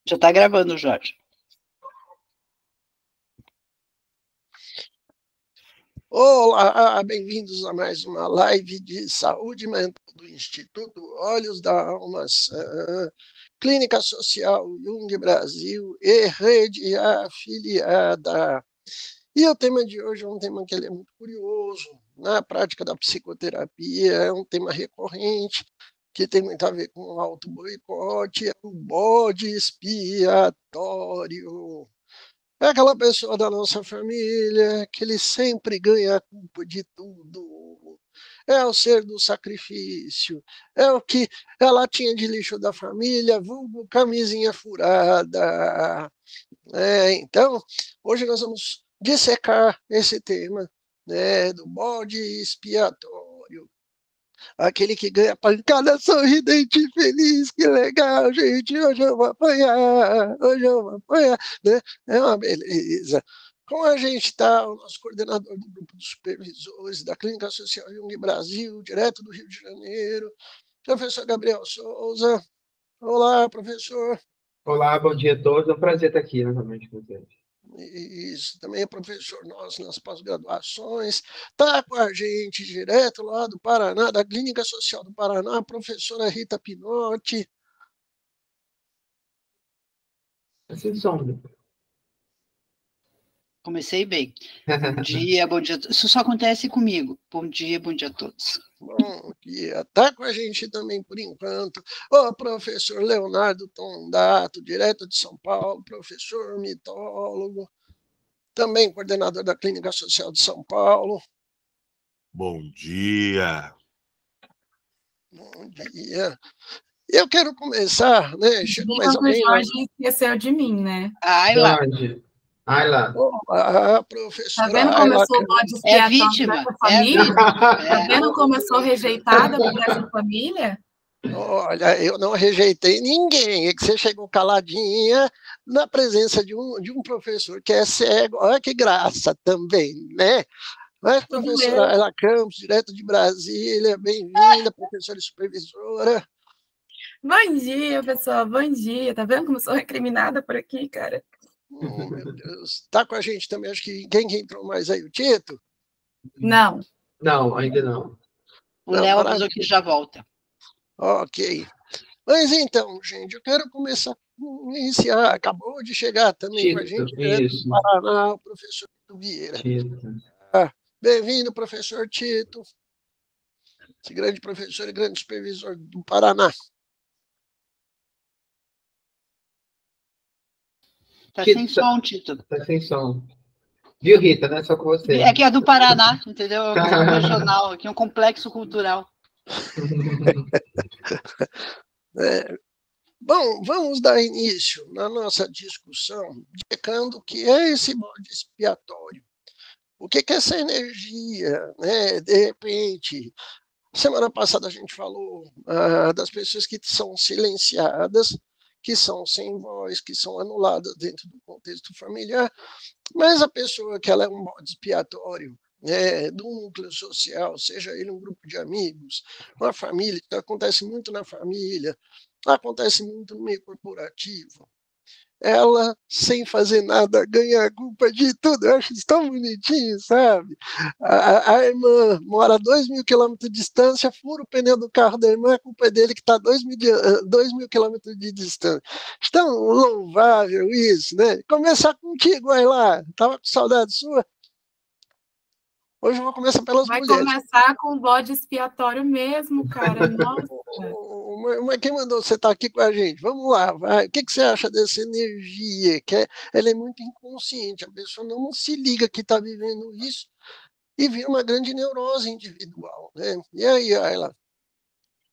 Já está gravando, Jorge. Olá, bem-vindos a mais uma live de saúde mental do Instituto Olhos da Alma, Clínica Social Jung Brasil e rede afiliada. E o tema de hoje é um tema que ele é muito curioso. Na prática da psicoterapia, é um tema recorrente, que tem muito a ver com o auto-boicote, é o bode expiatório. É aquela pessoa da nossa família que ele sempre ganha a culpa de tudo. É o ser do sacrifício. É o que é a latinha de lixo da família, vulgo camisinha furada. Então, hoje nós vamos dissecar esse tema, né, do bode expiatório. Aquele que ganha pancada sorridente e feliz, que legal, gente, hoje eu vou apanhar, né? É uma beleza. Com a gente está o nosso coordenador do grupo de supervisores da Clínica Social Jung Brasil, direto do Rio de Janeiro, professor Gabriel Souza. Olá, professor. Olá, bom dia a todos. É um prazer estar aqui novamente com vocês. Isso, também é professor nosso nas pós-graduações. Está com a gente direto lá do Paraná, da Clínica Social do Paraná, a professora Rita Pinotti. Sem sombra. Comecei bem. Bom dia, bom dia. Isso só acontece comigo. Bom dia a todos. Bom dia. Está com a gente também, por enquanto, o professor Leonardo Tondato, direto de São Paulo, professor mitólogo, também coordenador da Clínica Social de São Paulo. Bom dia. Bom dia. Eu quero começar, né? Chegou mais alguém. O Jorge esqueceu de mim, né? Ai lá. Olá, professora. Tá vendo como eu sou bode expiatório vítima. dessa família? Tá vendo como eu sou rejeitada por essa família? Olha, eu não rejeitei ninguém, é que você chegou caladinha na presença de um professor que é cego. Olha que graça também, né? Mas, professora Ayla Campos, direto de Brasília, bem-vinda, professora e supervisora. Bom dia, pessoal, bom dia. Tá vendo como eu sou recriminada por aqui, cara? Oh, meu Deus. Está com a gente também, acho que quem que entrou mais aí, o Tito? Não. Não, ainda não. O Léo avisou que já volta. Ok. Mas então, gente, eu quero começar a iniciar. Acabou de chegar também Tito, com a gente, isso. do Paraná, o professor Tito Vieira. Bem-vindo, professor Tito. Esse grande professor e grande supervisor do Paraná. Tá sem som, Tito. Tá sem som. Viu, Rita? Não é só com você. É que é do Paraná, entendeu? É um regional, aqui é um complexo cultural. Bom, vamos dar início na nossa discussão, dizendo o que é esse bode expiatório. O que é essa energia, né? De repente, semana passada a gente falou das pessoas que são silenciadas, que são sem voz, que são anuladas dentro do contexto familiar, mas a pessoa que ela é um bode expiatório, do núcleo social, seja ele um grupo de amigos, uma família, que acontece muito na família, acontece muito no meio corporativo. Ela, sem fazer nada, ganha a culpa de tudo. Eu acho isso tão bonitinho, sabe? A irmã mora a 2.000 quilômetros de distância, fura o pneu do carro da irmã, a culpa é dele que está a 2.000 quilômetros de distância. Tão louvável isso, né? Começar contigo, vai lá. Estava com saudade sua? Hoje eu vou começar pelas mulheres. Vai começar com o bode expiatório mesmo, cara. Nossa. Mas quem mandou você estar aqui com a gente? Vamos lá, vai. O que você acha dessa energia? Ela é muito inconsciente, a pessoa não se liga que está vivendo isso e vira uma grande neurose individual, né? E aí, Ayla?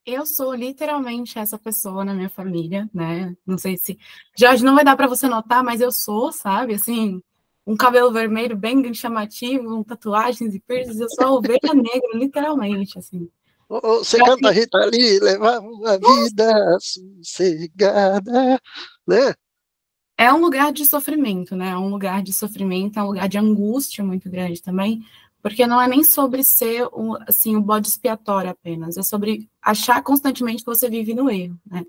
Eu sou literalmente essa pessoa na minha família, né? Não sei se... Jorge, não vai dar para você notar, mas eu sou, sabe? Assim, um cabelo vermelho bem chamativo, tatuagens e piercings, eu sou a ovelha negra, literalmente, assim. Você canta Rita Lee, levava uma vida sossegada, né? É um lugar de sofrimento, né? É um lugar de sofrimento, é um lugar de angústia muito grande também, porque não é nem sobre ser assim, o bode expiatório apenas, é sobre achar constantemente que você vive no erro, né?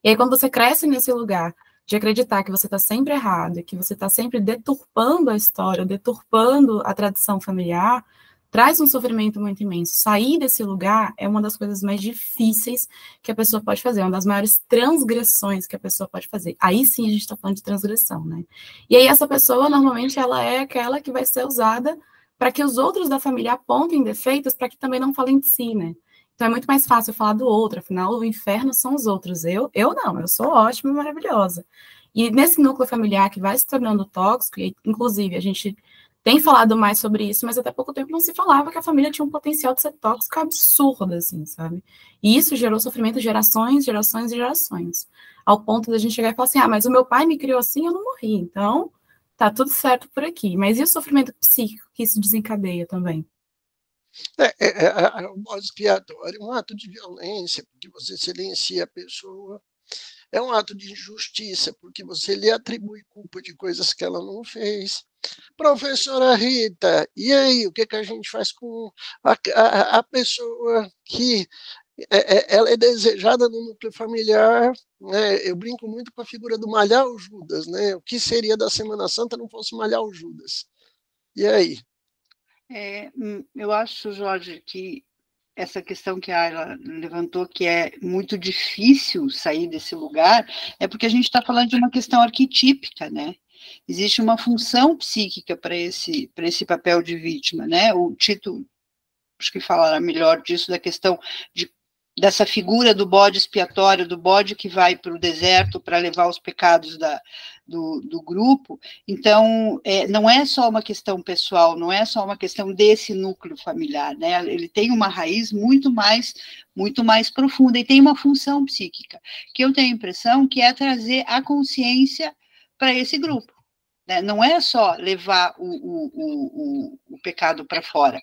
E aí, quando você cresce nesse lugar, de acreditar que você está sempre errado, e que você está sempre deturpando a história, deturpando a tradição familiar, traz um sofrimento muito imenso. Sair desse lugar é uma das coisas mais difíceis que a pessoa pode fazer, é uma das maiores transgressões que a pessoa pode fazer. Aí sim a gente está falando de transgressão, né? E aí essa pessoa, normalmente, ela é aquela que vai ser usada para que os outros da família apontem defeitos, para que também não falem de si, né? Então é muito mais fácil falar do outro, afinal o inferno são os outros. Eu não, eu sou ótima e maravilhosa. E nesse núcleo familiar que vai se tornando tóxico, e inclusive a gente tem falado mais sobre isso, mas até pouco tempo não se falava que a família tinha um potencial de ser tóxico absurdo, assim, sabe? E isso gerou sofrimento de gerações, gerações e gerações. Ao ponto da gente chegar e falar assim, mas o meu pai me criou assim, eu não morri, então tá tudo certo por aqui. Mas e o sofrimento psíquico que isso desencadeia também? O bode expiatório é um ato de violência, porque você silencia a pessoa. É um ato de injustiça, porque você lhe atribui culpa de coisas que ela não fez. Professora Rita, e aí, o que a gente faz com a pessoa que ela é desejada no núcleo familiar, né? Eu brinco muito com a figura do malhar o Judas, né? O que seria da Semana Santa não fosse malhar o Judas? E aí? Eu acho, Jorge, que essa questão que a Ayla levantou, que é muito difícil sair desse lugar, é porque a gente está falando de uma questão arquetípica, né? Existe uma função psíquica para esse papel de vítima, né? O Tito, acho que falará melhor disso, da questão dessa figura do bode expiatório, do bode que vai para o deserto para levar os pecados do grupo. Então, não é só uma questão pessoal, não é só uma questão desse núcleo familiar, né? Ele tem uma raiz muito mais profunda e tem uma função psíquica, que eu tenho a impressão que é trazer a consciência para esse grupo. Né? Não é só levar o pecado para fora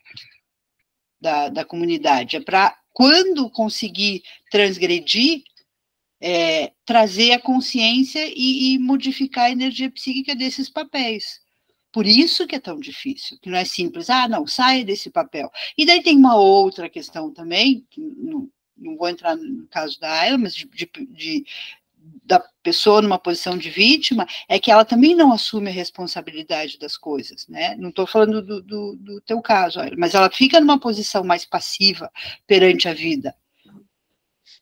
da comunidade, é para, quando conseguir transgredir, trazer a consciência e modificar a energia psíquica desses papéis. Por isso que é tão difícil, que não é simples, não, saia desse papel. E daí tem uma outra questão também, que não vou entrar no caso da Ayla, mas da pessoa numa posição de vítima, é que ela também não assume a responsabilidade das coisas, né? Não estou falando do teu caso, mas ela fica numa posição mais passiva perante a vida.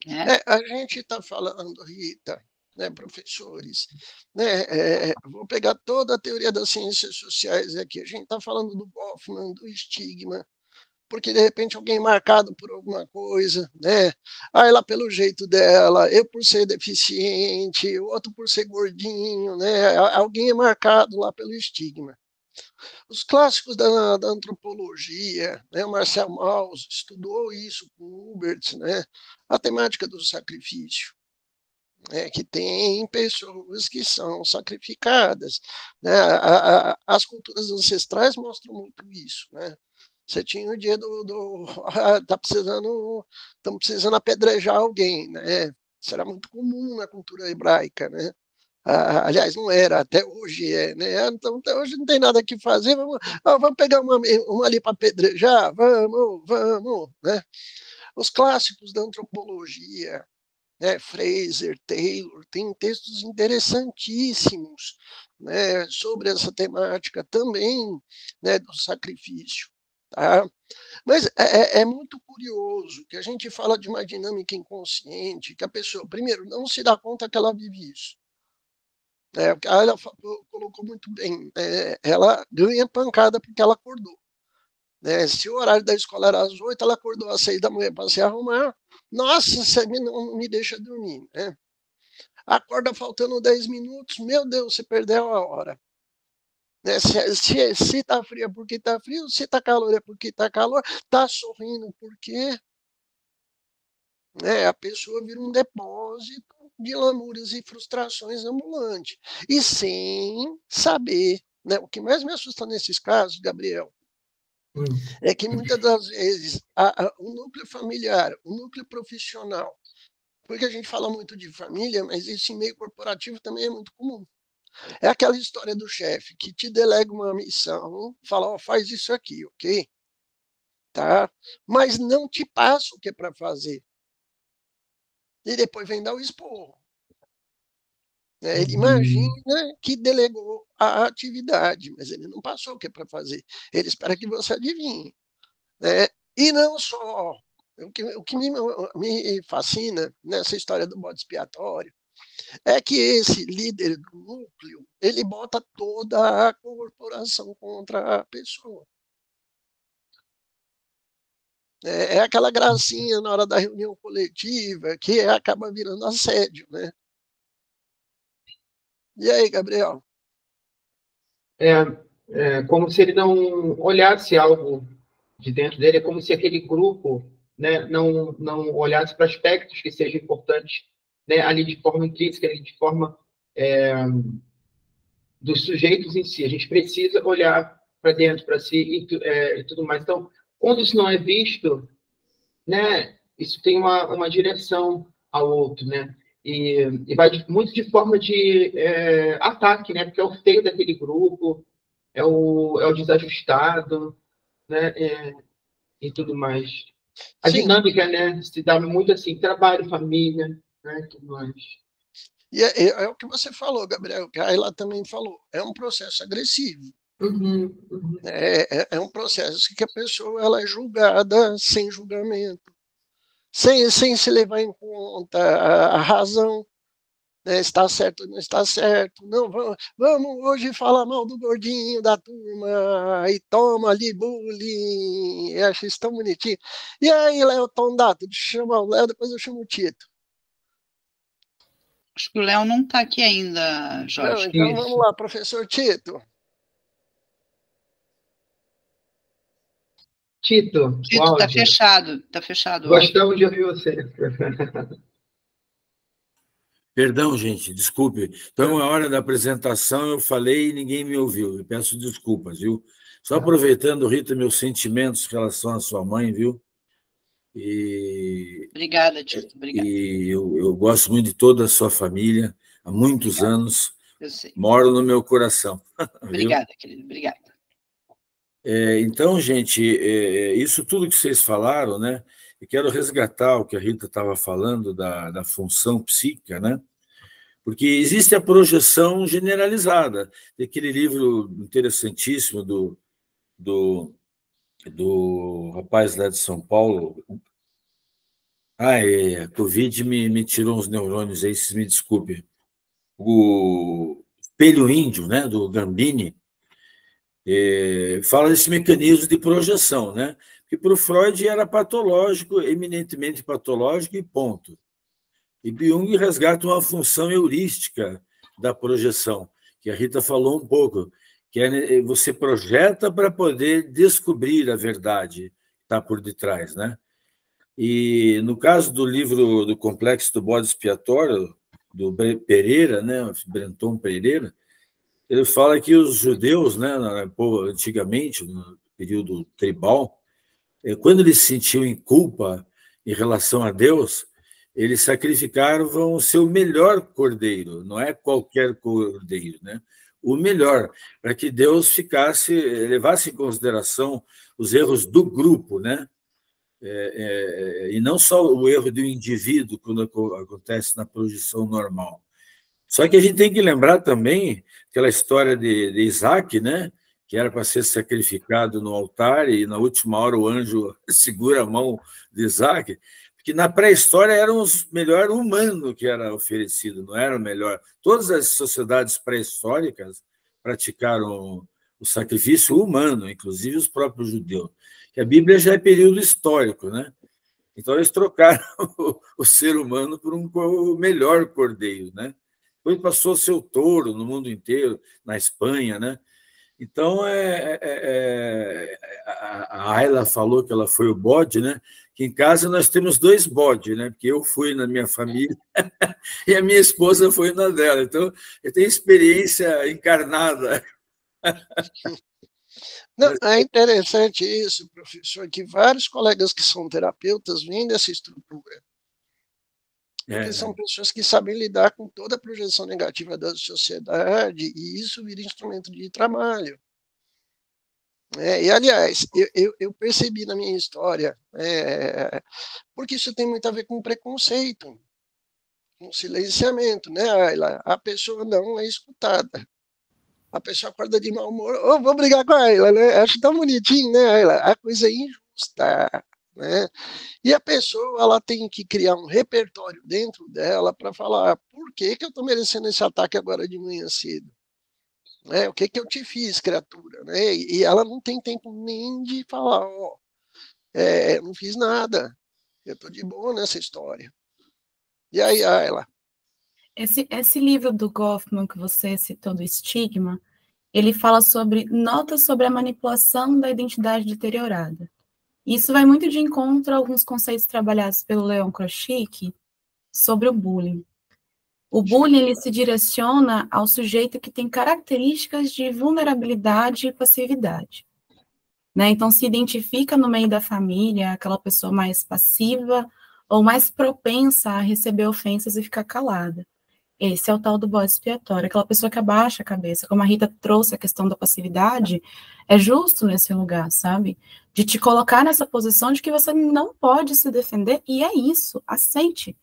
Né? A gente está falando, Rita, né, professores, né, vou pegar toda a teoria das ciências sociais aqui, a gente está falando do Goffman, do estigma, porque de repente alguém marcado por alguma coisa, né? Ela pelo jeito dela, eu por ser deficiente, o outro por ser gordinho, né? Alguém é marcado lá pelo estigma. Os clássicos da antropologia, né? O Marcel Mauss estudou isso com Hubert, né? A temática do sacrifício. Que tem pessoas que são sacrificadas. Né? As culturas ancestrais mostram muito isso, né? Você tinha o dia estamos precisando apedrejar alguém, né? Isso era muito comum na cultura hebraica, né? Aliás, não era, até hoje é, né? Então, até hoje não tem nada que fazer, vamos pegar uma ali para apedrejar, vamos, né? Os clássicos da antropologia, né? Fraser, Taylor, tem textos interessantíssimos, né? Sobre essa temática também, né? Do sacrifício. Tá? Mas é muito curioso que a gente fala de uma dinâmica inconsciente, que a pessoa, primeiro, não se dá conta que ela vive isso. Ela colocou muito bem, ela ganha pancada porque ela acordou. Se o horário da escola era às 8, ela acordou às 6 da manhã para se arrumar. Nossa, você não me deixa dormir. Né? Acorda faltando 10 minutos, meu Deus, você perdeu a hora. Se está frio é porque está frio, se está calor é porque está calor, está sorrindo porque a pessoa vira um depósito de lamúrias e frustrações ambulante. E sem saber, né? O que mais me assusta nesses casos, Gabriel, é que muitas das vezes o núcleo familiar, o núcleo profissional, porque a gente fala muito de família, mas isso em meio corporativo também é muito comum. É aquela história do chefe que te delega uma missão, fala, faz isso aqui, ok? Tá? Mas não te passa o que é para fazer. E depois vem dar o esporro. Ele imagina que delegou a atividade, mas ele não passou o que é para fazer. Ele espera que você adivinhe. Né? E não só. O que me fascina nessa história do bode expiatório é que esse líder do núcleo, ele bota toda a corporação contra a pessoa. É aquela gracinha na hora da reunião coletiva que acaba virando assédio, né? E aí, Gabriel? Como se ele não olhasse algo de dentro dele, é como se aquele grupo, né, não olhasse para aspectos que sejam importantes, né, ali de forma intrínseca, ali de forma dos sujeitos em si. A gente precisa olhar para dentro, para si e tudo mais. Então, quando isso não é visto, né, isso tem uma direção ao outro, né? E vai muito de forma de ataque, né? Porque é o feio daquele grupo, é o desajustado, né? E tudo mais. A Sim. dinâmica, né? Se dá muito assim, trabalho, família, né? E tudo mais. E é o que você falou, Gabriel, que a Ayla também falou. É um processo agressivo. É um processo que a pessoa ela é julgada sem julgamento, sem se levar em conta a razão, né, está certo ou não está certo. Não, vamos hoje falar mal do gordinho da turma e toma ali bullying, eu acho isso tão bonitinho. E aí, Léo Tondato, deixa eu chamar o Léo, depois eu chamo o Tito. Acho que o Léo não está aqui ainda, Jorge. Não, então vamos lá, professor Tito. Tito, está fechado, está fechado. Gostamos de ouvir você. Perdão, gente, desculpe. Então, na hora da apresentação, eu falei e ninguém me ouviu. Eu peço desculpas, viu? Só aproveitando, Rita, meus sentimentos em relação à sua mãe, viu? Obrigada, Tito. Obrigada. E eu gosto muito de toda a sua família, há muitos anos. Eu sei. Moro no meu coração. Obrigada, querido. Obrigada. Então, gente, isso tudo que vocês falaram, né? Eu quero resgatar o que a Rita estava falando da função psíquica, né? Porque existe a projeção generalizada. Tem aquele livro interessantíssimo do rapaz lá de São Paulo. A Covid me tirou uns neurônios aí, vocês me desculpem. O Espelho Índio, né, do Gambini, fala desse mecanismo de projeção, né? Que para o Freud era patológico, eminentemente patológico e ponto. E Jung resgata uma função heurística da projeção, que a Rita falou um pouco, que você projeta para poder descobrir a verdade que está por detrás, né? E no caso do livro do Complexo do Bode Expiatório, do Pereira, né, Brenton Pereira, ele fala que os judeus, né, antigamente, no período tribal, quando eles se sentiam em culpa em relação a Deus, eles sacrificavam o seu melhor cordeiro, não é qualquer cordeiro, né? O melhor, para que Deus levasse em consideração os erros do grupo, né? E não só o erro do indivíduo, quando acontece na projeção normal. Só que a gente tem que lembrar também aquela história de Isaac, né? Que era para ser sacrificado no altar, e na última hora o anjo segura a mão de Isaac, porque na pré-história era o melhor humano que era oferecido, não era o melhor. Todas as sociedades pré-históricas praticaram o sacrifício humano, inclusive os próprios judeus. Que a Bíblia já é período histórico, né? Então eles trocaram o ser humano por um melhor cordeiro, né? Depois passou a ser o touro no mundo inteiro, na Espanha, né? Então, a Ayla falou que ela foi o bode, né? Que em casa nós temos 2 bodes, né? Porque eu fui na minha família e a minha esposa foi na dela. Então, eu tenho experiência encarnada. Não, é interessante isso, professor, que vários colegas que são terapeutas vêm dessa estrutura. Porque são pessoas que sabem lidar com toda a projeção negativa da sociedade, e isso vira instrumento de trabalho. E, aliás, eu percebi na minha história, porque isso tem muito a ver com preconceito. um silenciamento, né, Ayla? A pessoa não é escutada. A pessoa acorda de mau humor, vou brigar com a Ayla, né? Acho tão bonitinho, né, Ayla? A coisa é injusta, né? E a pessoa, ela tem que criar um repertório dentro dela para falar, por que eu estou merecendo esse ataque agora de manhã cedo? Né? O que eu te fiz, criatura? Né? E ela não tem tempo nem de falar, não fiz nada, eu estou de boa nessa história. E aí, Ayla? Esse livro do Goffman que você citou, do Estigma, ele fala sobre notas sobre a manipulação da identidade deteriorada. Isso vai muito de encontro a alguns conceitos trabalhados pelo Leon Kroschik sobre o bullying. O bullying, ele se direciona ao sujeito que tem características de vulnerabilidade e passividade. Né? Então, se identifica no meio da família aquela pessoa mais passiva ou mais propensa a receber ofensas e ficar calada. Esse é o tal do bode expiatório, aquela pessoa que abaixa a cabeça. Como a Rita trouxe a questão da passividade, é justo nesse lugar, sabe? De te colocar nessa posição de que você não pode se defender, e é isso, aceite.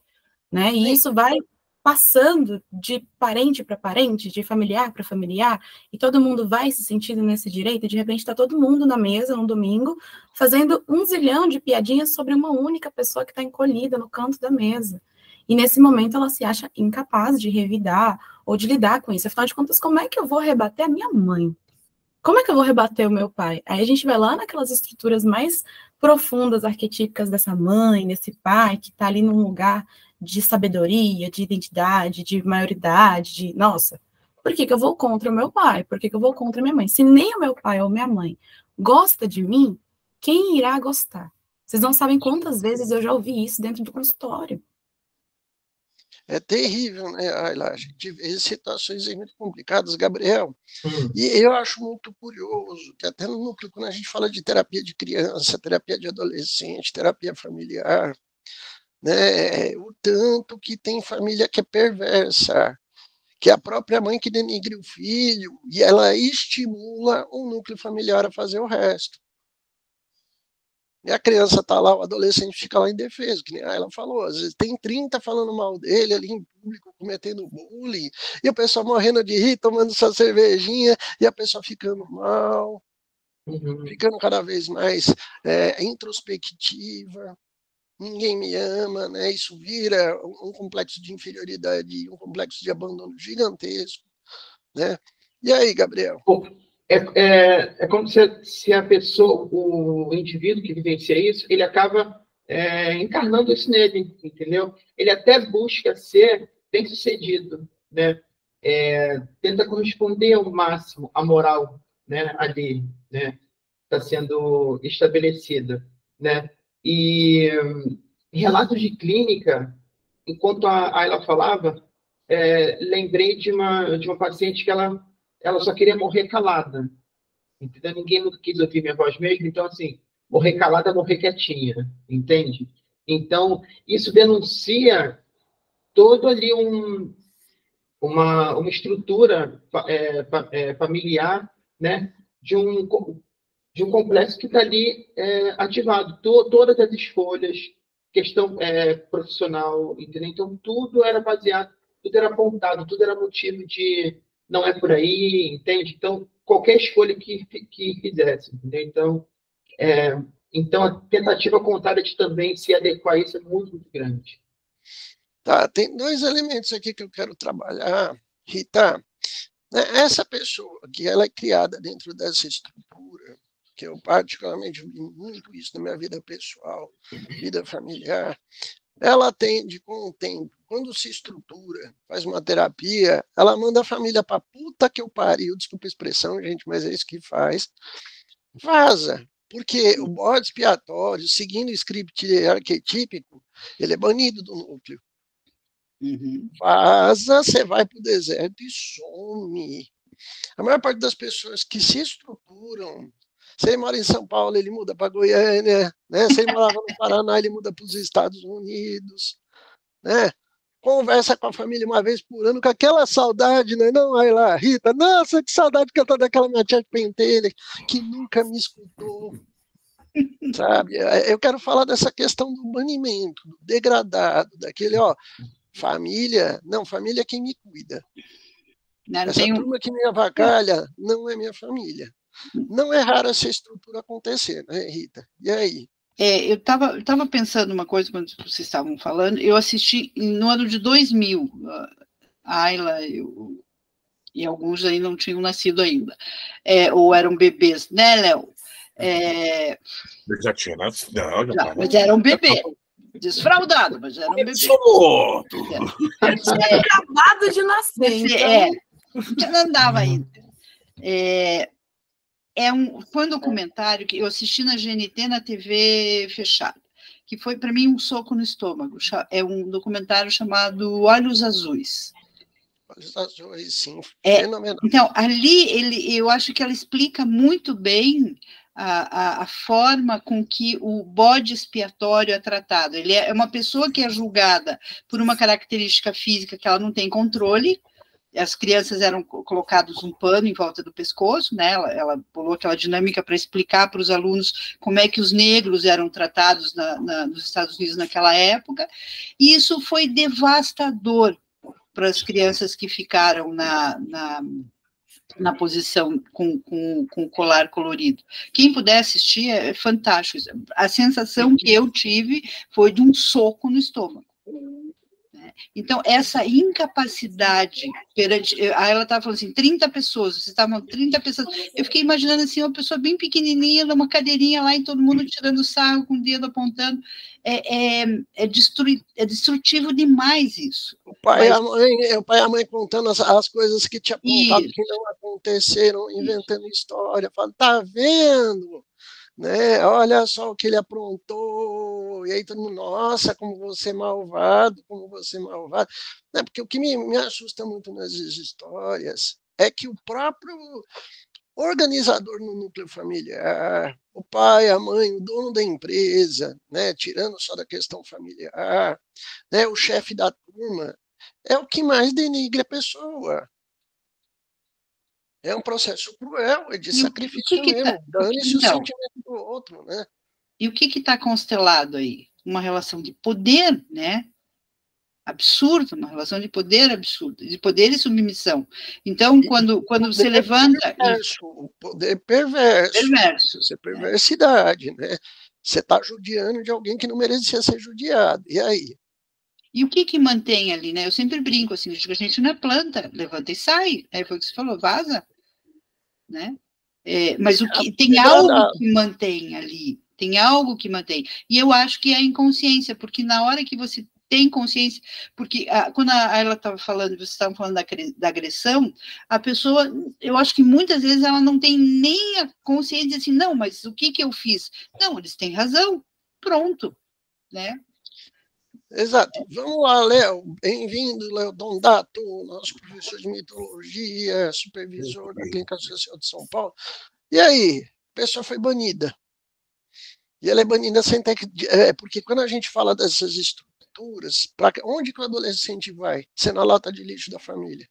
Né? E isso vai passando de parente para parente, de familiar para familiar, e todo mundo vai se sentindo nesse direito, e de repente está todo mundo na mesa, num domingo, fazendo 1 zilhão de piadinhas sobre uma única pessoa que está encolhida no canto da mesa. E nesse momento ela se acha incapaz de revidar ou de lidar com isso. Afinal de contas, como é que eu vou rebater a minha mãe? Como é que eu vou rebater o meu pai? Aí a gente vai lá naquelas estruturas mais profundas, arquetípicas dessa mãe, desse pai, que está ali num lugar de sabedoria, de identidade, de maioridade, nossa, por que eu vou contra o meu pai? Por que eu vou contra a minha mãe? Se nem o meu pai ou minha mãe gosta de mim, quem irá gostar? Vocês não sabem quantas vezes eu já ouvi isso dentro do consultório. É terrível, né, Ayla? A gente vê situações muito complicadas, Gabriel. E eu acho muito curioso que até no núcleo, quando a gente fala de terapia de criança, terapia de adolescente, terapia familiar, né, o tanto que tem família que é perversa, que é a própria mãe que denigre o filho, e ela estimula o núcleo familiar a fazer o resto. E a criança está lá, o adolescente fica lá indefeso, que nem ela falou, às vezes tem 30 falando mal dele ali em público, cometendo bullying, e o pessoal morrendo de rir, tomando sua cervejinha, e a pessoa ficando mal, ficando cada vez mais introspectiva, ninguém me ama, né? Isso vira um complexo de inferioridade, um complexo de abandono gigantesco, né? E aí, Gabriel? É como se a pessoa, o indivíduo que vivencia isso, ele acaba encarnando isso nele, entendeu? Ele até busca ser bem-sucedido, né? Tenta corresponder ao máximo à moral, né? Ali, né? Está sendo estabelecida, né? E relatos de clínica, enquanto a Ayla falava, lembrei de uma paciente que ela só queria morrer calada. Entendeu? Ninguém nunca quis ouvir minha voz mesmo, então, assim, morrer calada, morrer quietinha, entende? Então, isso denuncia todo ali uma estrutura familiar, né, de um complexo que está ali ativado. Todas as escolhas, questão profissional, entendeu? Então, tudo era baseado, tudo era apontado, tudo era motivo de não é por aí, entende? Então, qualquer escolha que fizesse, entendeu? Então, a tentativa contrária de também se adequar a isso é muito, muito grande. Tá, tem 2 elementos aqui que eu quero trabalhar, Rita. Essa pessoa que ela é criada dentro dessa estrutura, que eu particularmente vi muito isso na minha vida pessoal, vida familiar, ela tende, com o tempo, quando se estrutura, faz uma terapia, ela manda a família para puta que eu pariu, desculpa a expressão, gente, mas é isso que faz, vaza, porque o bode expiatório, seguindo o script arquetípico, ele é banido do núcleo. Vaza, você vai para o deserto e some. A maior parte das pessoas que se estruturam, se ele mora em São Paulo, ele muda para Goiânia, né? Se ele morava no Paraná, ele muda para os Estados Unidos, né? Conversa com a família uma vez por ano, com aquela saudade, né? Não, aí lá, Rita, nossa, que saudade que eu tô daquela minha tia de pentelha, que nunca me escutou, sabe? Eu quero falar dessa questão do banimento, do degradado, daquele, Família, não, família é quem me cuida. Não, Essa turma que me avacalha não é minha família. Não é raro essa estrutura acontecer, né, Rita? E aí? Eu tava pensando uma coisa quando vocês estavam falando. Eu assisti no ano de 2000, a Ayla e alguns aí não tinham nascido ainda, ou eram bebês, né, Léo? Eu já tinha nascido. Não, já mas era um bebê, desfraudado, mas era um bebê. Acabado de nascer, então... Já não andava ainda. Foi um documentário que eu assisti na GNT, na TV fechada, que foi, para mim, um soco no estômago. É um documentário chamado Olhos Azuis. Olhos Azuis, sim, fenomenal. Então, ali, eu acho que ela explica muito bem a forma com que o bode expiatório é tratado. Ele é uma pessoa que é julgada por uma característica física que ela não tem controle. As crianças eram colocados um pano em volta do pescoço, né? Ela bolou aquela dinâmica para explicar para os alunos como é que os negros eram tratados nos Estados Unidos naquela época, e isso foi devastador para as crianças que ficaram na posição com o colar colorido. Quem puder assistir, é fantástico. A sensação que eu tive foi de um soco no estômago. Então, essa incapacidade perante... Ela estava falando assim, 30 pessoas, vocês estavam 30 pessoas. Eu fiquei imaginando assim, uma pessoa bem pequenininha, numa cadeirinha lá, e todo mundo tirando sarro, com o dedo apontando. É destrutivo demais isso. O pai e a mãe contando as coisas que tinha apontado que não aconteceram, inventando história, falando, tá vendo? Né? Olha só o que ele aprontou, e aí todo mundo, nossa, como você é malvado, né? Porque o que me assusta muito nas histórias é que o próprio organizador no núcleo familiar, o pai, a mãe, o dono da empresa, né? Tirando só da questão familiar, né? O chefe da turma, é o que mais denigre a pessoa. É um processo cruel, é de sacrifício mesmo. Dane-se o sentimento do outro, né? E o que está constelado aí? Uma relação de poder, né? Absurda, uma relação de poder absurda, de poder e submissão. Então, quando você levanta... O poder perverso. Perverso. Isso é perversidade, né? Você está judiando de alguém que não merecia ser judiado. E aí? E o que mantém ali, né? Eu sempre brinco assim, a gente não é planta, levanta e sai. Aí foi o que você falou, vaza. Né? Mas tem algo que mantém ali, tem algo que mantém. E eu acho que é a inconsciência, porque na hora que você tem consciência, porque quando ela estava falando, vocês estavam falando da agressão, a pessoa, eu acho que muitas vezes ela não tem nem a consciência de assim, não, mas o que eu fiz? Não, eles têm razão, pronto, né? Exato. Vamos lá, Léo. Bem-vindo, Léo Dondato, nosso professor de mitologia, supervisor da Clínica Social de São Paulo. E aí? A pessoa foi banida. E ela é banida sem ter que... porque quando a gente fala dessas estruturas, onde que o adolescente vai? Sendo a lata de lixo da família.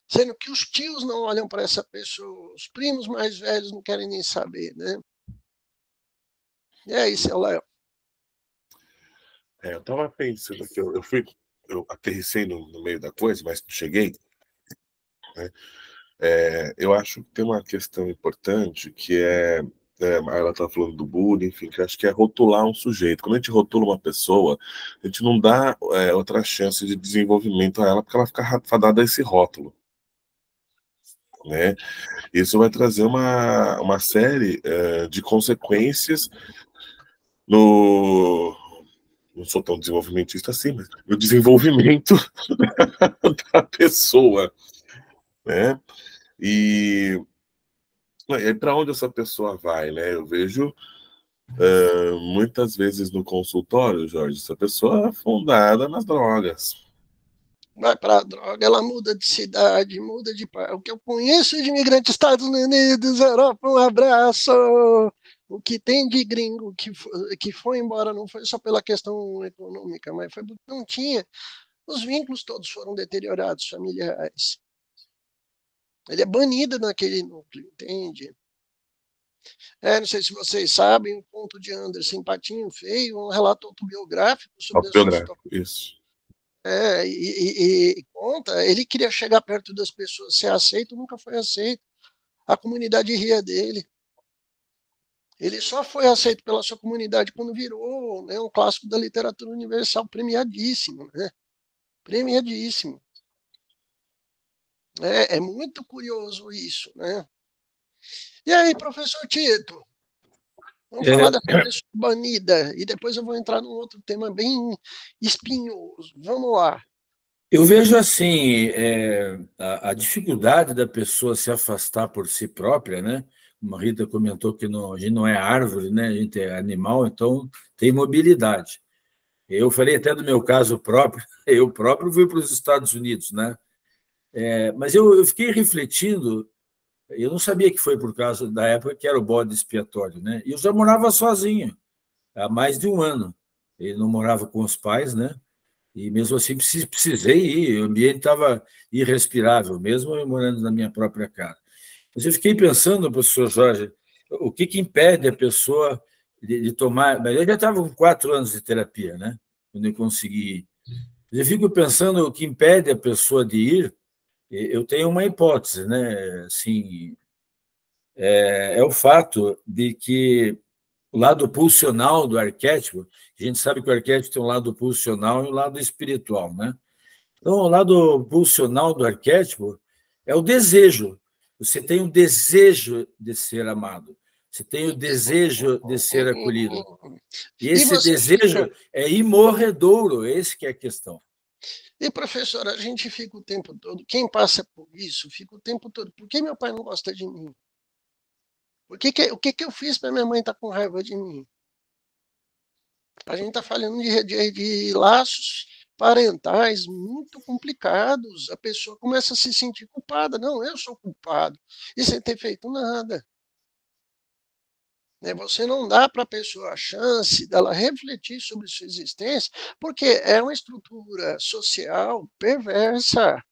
Sendo que os tios não olham para essa pessoa, os primos mais velhos não querem nem saber, né? E aí, seu Léo? Eu estava pensando aqui, eu aterrissei no meio da coisa, mas não cheguei. Né? Eu acho que tem uma questão importante que ela está falando do bullying, enfim, que acho que é rotular um sujeito. Quando a gente rotula uma pessoa, a gente não dá outra chance de desenvolvimento a ela, porque ela fica fadada a esse rótulo. Né? Isso vai trazer uma série de consequências não sou tão desenvolvimentista assim, mas no desenvolvimento da pessoa, né? E para onde essa pessoa vai, né? Eu vejo muitas vezes no consultório, Jorge, essa pessoa é afundada nas drogas. Vai para a droga, ela muda de cidade, muda de país. O que eu conheço de imigrantes Estados Unidos, Europa, um abraço. O que tem de gringo que foi embora não foi só pela questão econômica, mas foi porque não tinha. Os vínculos todos foram deteriorados, familiares. Ele é banido naquele núcleo, entende? Não sei se vocês sabem, o conto de Anderson, Patinho Feio, um relato autobiográfico sobre autobiográfico, isso. E conta, ele queria chegar perto das pessoas, ser aceito, nunca foi aceito. A comunidade ria dele. Ele só foi aceito pela sua comunidade quando virou, né, um clássico da literatura universal, premiadíssimo, né? Premiadíssimo. É muito curioso isso, né? E aí, professor Tito? Vamos falar dessa pessoa banida, e depois eu vou entrar num outro tema bem espinhoso. Vamos lá. Eu vejo assim, a dificuldade da pessoa se afastar por si própria, né? Como a Rita comentou que a gente não é árvore, né? A gente é animal, então tem mobilidade. Eu falei até do meu caso próprio, eu próprio fui para os Estados Unidos, né? Mas eu fiquei refletindo, eu não sabia que foi por causa da época que era o bode expiatório, né? E eu já morava sozinho, há mais de um ano. Ele não morava com os pais, né? E mesmo assim precisei ir, o ambiente estava irrespirável, mesmo eu morando na minha própria casa. Mas eu fiquei pensando, professor Jorge, o que impede a pessoa de tomar... Eu já estava com 4 anos de terapia, né? Quando eu consegui ir. Mas eu fico pensando o que impede a pessoa de ir. Eu tenho uma hipótese, né? Assim, é o fato de que o lado pulsional do arquétipo, a gente sabe que o arquétipo tem um lado pulsional e um lado espiritual, né? Então, o lado pulsional do arquétipo é o desejo. Você tem o desejo de ser amado. Você tem o desejo de ser acolhido. E esse desejo é imorredouro, esse que é a questão. E, professor, a gente fica o tempo todo, quem passa por isso, fica o tempo todo, por que meu pai não gosta de mim? O que eu fiz para minha mãe estar com raiva de mim? A gente está falando de laços parentais muito complicados. A pessoa começa a se sentir culpada. Não, eu sou culpado. E sem ter feito nada. Você não dá para a pessoa a chance dela refletir sobre sua existência, porque é uma estrutura social perversa.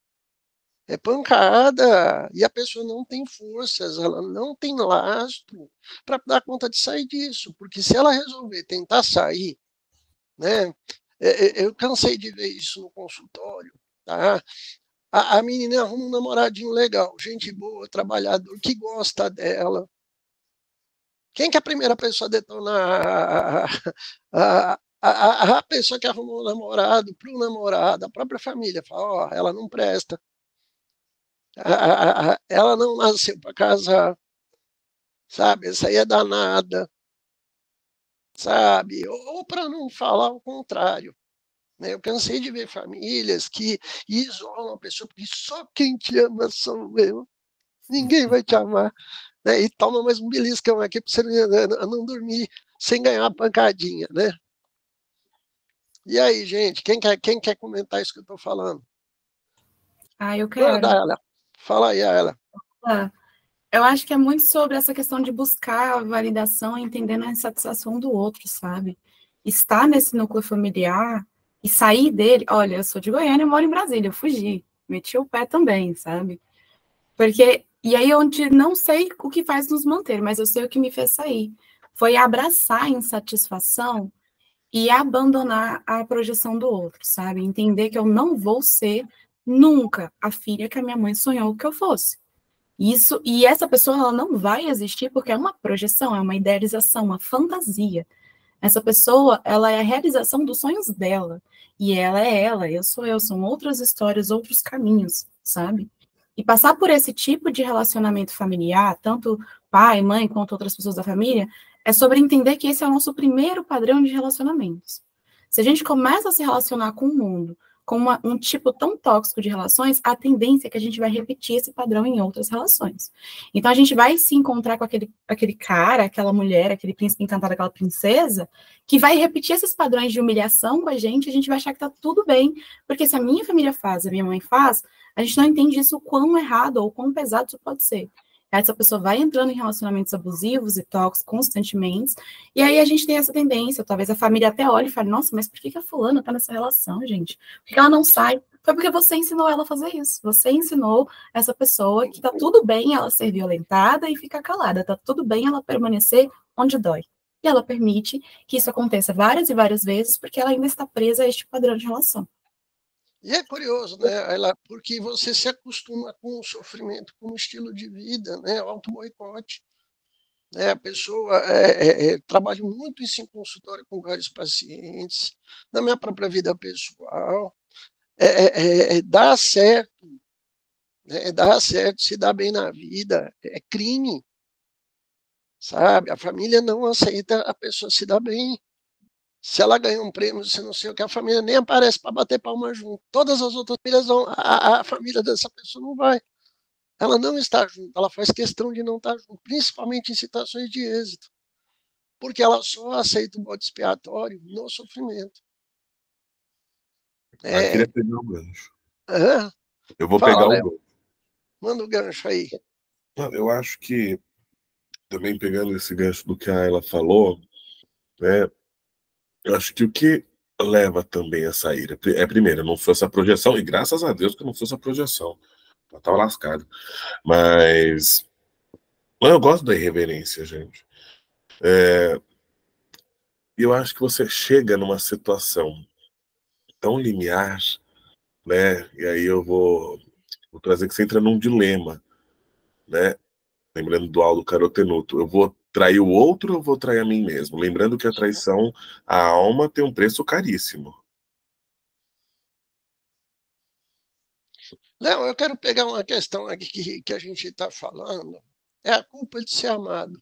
É pancada, e a pessoa não tem forças, ela não tem lastro para dar conta de sair disso, porque se ela resolver tentar sair, né, eu cansei de ver isso no consultório, tá? A menina arruma um namoradinho legal, gente boa, trabalhador, que gosta dela. Quem que é a primeira pessoa a detonar? A pessoa que arrumou o namorado, para o namorado, a própria família, fala, ó, ela não presta. Ela não nasceu para casar, sabe? Essa aí é danada, sabe? Ou para não falar o contrário. Né? Eu cansei de ver famílias que isolam a pessoa, porque só quem te ama sou eu. Ninguém vai te amar. Né? E toma mais um beliscão aqui para você não dormir sem ganhar uma pancadinha, né? E aí, gente, quem quer comentar isso que eu estou falando? Eu quero. Fala aí, ela. Eu acho que é muito sobre essa questão de buscar a validação, entendendo a insatisfação do outro, sabe? Estar nesse núcleo familiar e sair dele. Olha, eu sou de Goiânia, eu moro em Brasília, eu fugi, meti o pé também, sabe? Porque, e aí onde não sei o que faz nos manter, mas eu sei o que me fez sair. Foi abraçar a insatisfação e abandonar a projeção do outro, sabe? Entender que eu não vou ser nunca a filha que a minha mãe sonhou que eu fosse. Isso, e essa pessoa ela não vai existir porque é uma projeção, é uma idealização, uma fantasia. Essa pessoa, ela é a realização dos sonhos dela. E ela é ela, eu sou eu, são outras histórias, outros caminhos, sabe? E passar por esse tipo de relacionamento familiar, tanto pai, mãe, quanto outras pessoas da família, é sobre entender que esse é o nosso primeiro padrão de relacionamentos. Se a gente começa a se relacionar com o mundo, com um tipo tão tóxico de relações, a tendência é que a gente vai repetir esse padrão em outras relações. Então, a gente vai se encontrar com aquele cara, aquela mulher, aquele príncipe encantado, aquela princesa, que vai repetir esses padrões de humilhação com a gente vai achar que tá tudo bem, porque se a minha família faz, a minha mãe faz, a gente não entende isso o quão errado ou quão pesado isso pode ser. Essa pessoa vai entrando em relacionamentos abusivos e tóxicos constantemente, e aí a gente tem essa tendência, talvez a família até olhe e fale, nossa, mas por que a fulana tá nessa relação, gente? Por que ela não sai? Foi porque você ensinou ela a fazer isso, você ensinou essa pessoa que tá tudo bem ela ser violentada e ficar calada, tá tudo bem ela permanecer onde dói. E ela permite que isso aconteça várias e várias vezes, porque ela ainda está presa a este padrão de relação. E é curioso, né, porque você se acostuma com o sofrimento como estilo de vida, né, o auto-boicote. Né, a pessoa trabalha muito isso em consultório com vários pacientes, na minha própria vida pessoal, dá certo, né, dá certo, se dá bem na vida, é crime, sabe? A família não aceita a pessoa se dar bem. Se ela ganha um prêmio, você não sei o que, a família nem aparece para bater palma junto. Todas as outras famílias vão, a família dessa pessoa não vai. Ela não está junto, ela faz questão de não estar junto, principalmente em situações de êxito, porque ela só aceita o bode expiatório no sofrimento. Eu queria pegar o gancho. É, Eu vou fala, pegar Léo. o gancho. Manda o gancho aí. Eu acho que, também pegando esse gancho do que a Ayla falou, né, eu acho que o que leva também a sair primeiro, não foi essa projeção, e graças a Deus que não foi essa projeção. Eu tava lascado. Mas eu gosto da irreverência, gente. Eu acho que você chega numa situação tão limiar, né? E aí eu vou trazer que você entra num dilema, né? Lembrando do Aldo Carotenuto, eu vou trair o outro ou eu vou trair a mim mesmo? Lembrando que a traição à alma tem um preço caríssimo. Léo, eu quero pegar uma questão aqui que a gente está falando, é a culpa de ser amado.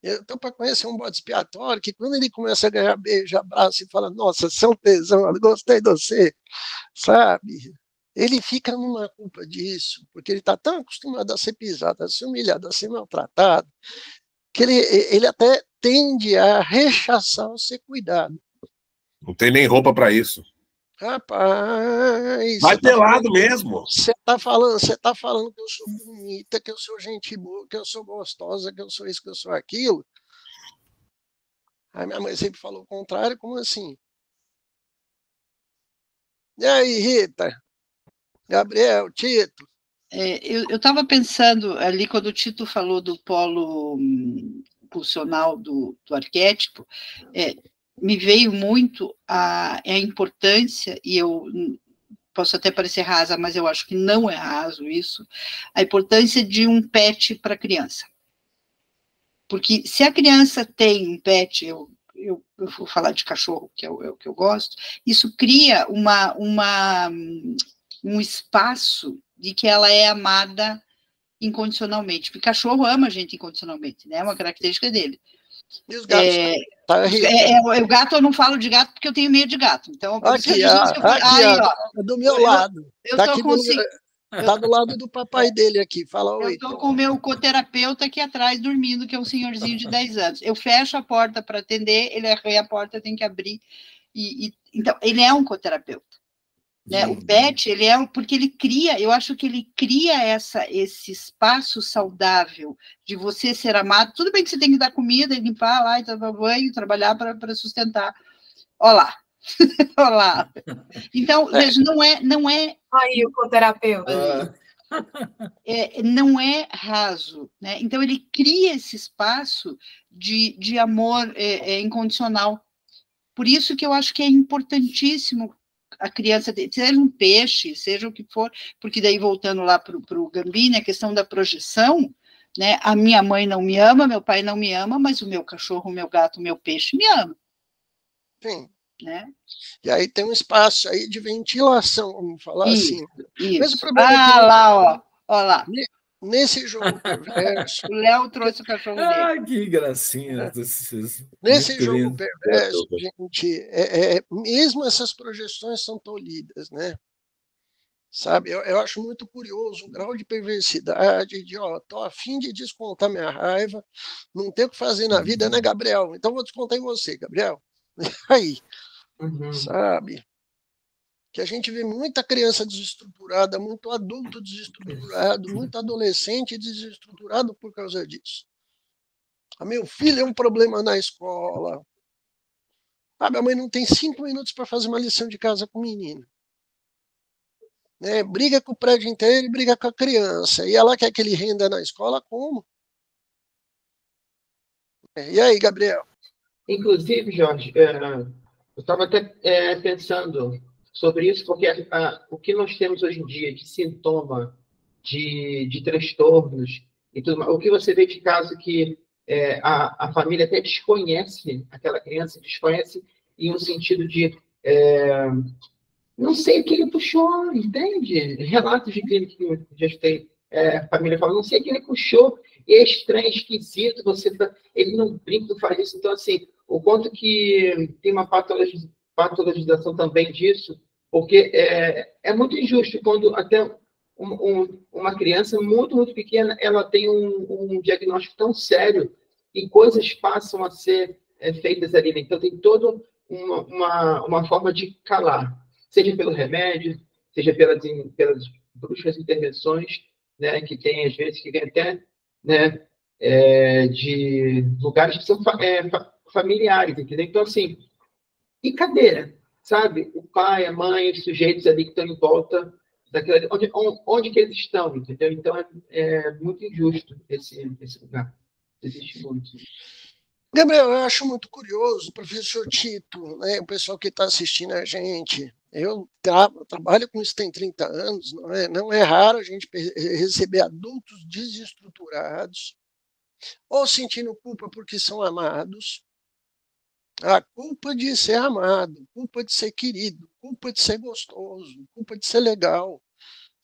Eu estou para conhecer um bode expiatório que quando ele começa a ganhar beijo, abraço e fala, nossa, você é um tesão, gostei de você, sabe? Ele fica numa culpa disso, porque ele está tão acostumado a ser pisado, a ser humilhado, a ser maltratado, que ele até tende a rechaçar o ser cuidado. Não tem nem roupa para isso. Rapaz, vai pelado mesmo. Você tá falando que eu sou bonita, que eu sou gente boa, que eu sou gostosa, que eu sou isso, que eu sou aquilo. Aí minha mãe sempre falou o contrário, como assim? E aí, Rita? Gabriel, Tito? Eu estava pensando ali, quando o Tito falou do polo pulsional do arquétipo, me veio muito a importância, e eu posso até parecer rasa, mas eu acho que não é raso isso, a importância de um pet para a criança. Porque se a criança tem um pet, eu vou falar de cachorro, que é o que eu gosto, isso cria um espaço de que ela é amada incondicionalmente, porque cachorro ama a gente incondicionalmente, né? É uma característica dele. E os gatos? O gato, eu não falo de gato porque eu tenho medo de gato. Então, aqui, do meu lado. Eu tá tô aqui com tá do lado do papai dele aqui. Fala oi. Eu tô com o meu coterapeuta aqui atrás dormindo, que é um senhorzinho de 10 anos. Eu fecho a porta para atender, ele arranha a porta, tem que abrir. Então, ele é um coterapeuta. Né? O pet, ele porque ele cria, eu acho que ele cria esse espaço saudável de você ser amado. Tudo bem que você tem que dar comida, limpar lá, tomar banho, trabalhar para sustentar. Olá. Olá. Então, veja, não é. Aí, o coterapeuta. Não é raso, né? Então ele cria esse espaço de amor incondicional. Por isso que eu acho que é importantíssimo a criança, seja um peixe, seja o que for, porque daí voltando lá para o Gambini, a questão da projeção, né? A minha mãe não me ama, meu pai não me ama, mas o meu cachorro, o meu gato, o meu peixe me ama. Sim. Né? E aí tem um espaço aí de ventilação, vamos falar assim. Isso. Mesmo problema lá, ó lá. Nesse jogo perverso. O Léo trouxe o cachorro dele. Ah, que gracinha. Nesse jogo perverso, gente, mesmo essas projeções são tolhidas, né? Sabe, eu acho muito curioso o grau de perversidade, tô a fim de descontar minha raiva, não tenho o que fazer na vida, né, Gabriel? Então vou descontar em você, Gabriel. Aí, sabe? Que a gente vê muita criança desestruturada, muito adulto desestruturado, muito adolescente desestruturado por causa disso. Meu filho é um problema na escola. Minha mãe não tem 5 minutos para fazer uma lição de casa com o menino. Briga com o prédio inteiro e briga com a criança. E ela quer que ele renda na escola, como? E aí, Gabriel? Inclusive, Jorge, eu estava até pensando sobre isso, porque o que nós temos hoje em dia de sintoma, de transtornos, e tudo mais, o que você vê de caso que a família até desconhece aquela criança, desconhece em um sentido de não sei o que ele puxou, entende? Relatos de clínica que já tem, a família fala, não sei o que ele puxou, e é estranho, é esquisito, ele não brinca, não faz isso. Então, assim, o quanto que tem uma patologização também disso, porque é muito injusto quando até uma criança muito, muito pequena, ela tem um diagnóstico tão sério e coisas passam a ser feitas ali, né? Então, tem toda uma forma de calar, seja pelo remédio, seja pelas bruscas intervenções, né, que tem, às vezes, que vem até, né, de lugares que são familiares, entendeu? Então, assim, e cadê, sabe? O pai, a mãe, os sujeitos ali que estão em volta daquela... Onde que eles estão, entendeu? Então, é muito injusto esse lugar. Existe muito. Gabriel, eu acho muito curioso, professor Tito, né, o pessoal que está assistindo a gente, eu trabalho com isso tem 30 anos, não é raro a gente receber adultos desestruturados ou sentindo culpa porque são amados, a culpa de ser amado, culpa de ser querido, culpa de ser gostoso, culpa de ser legal,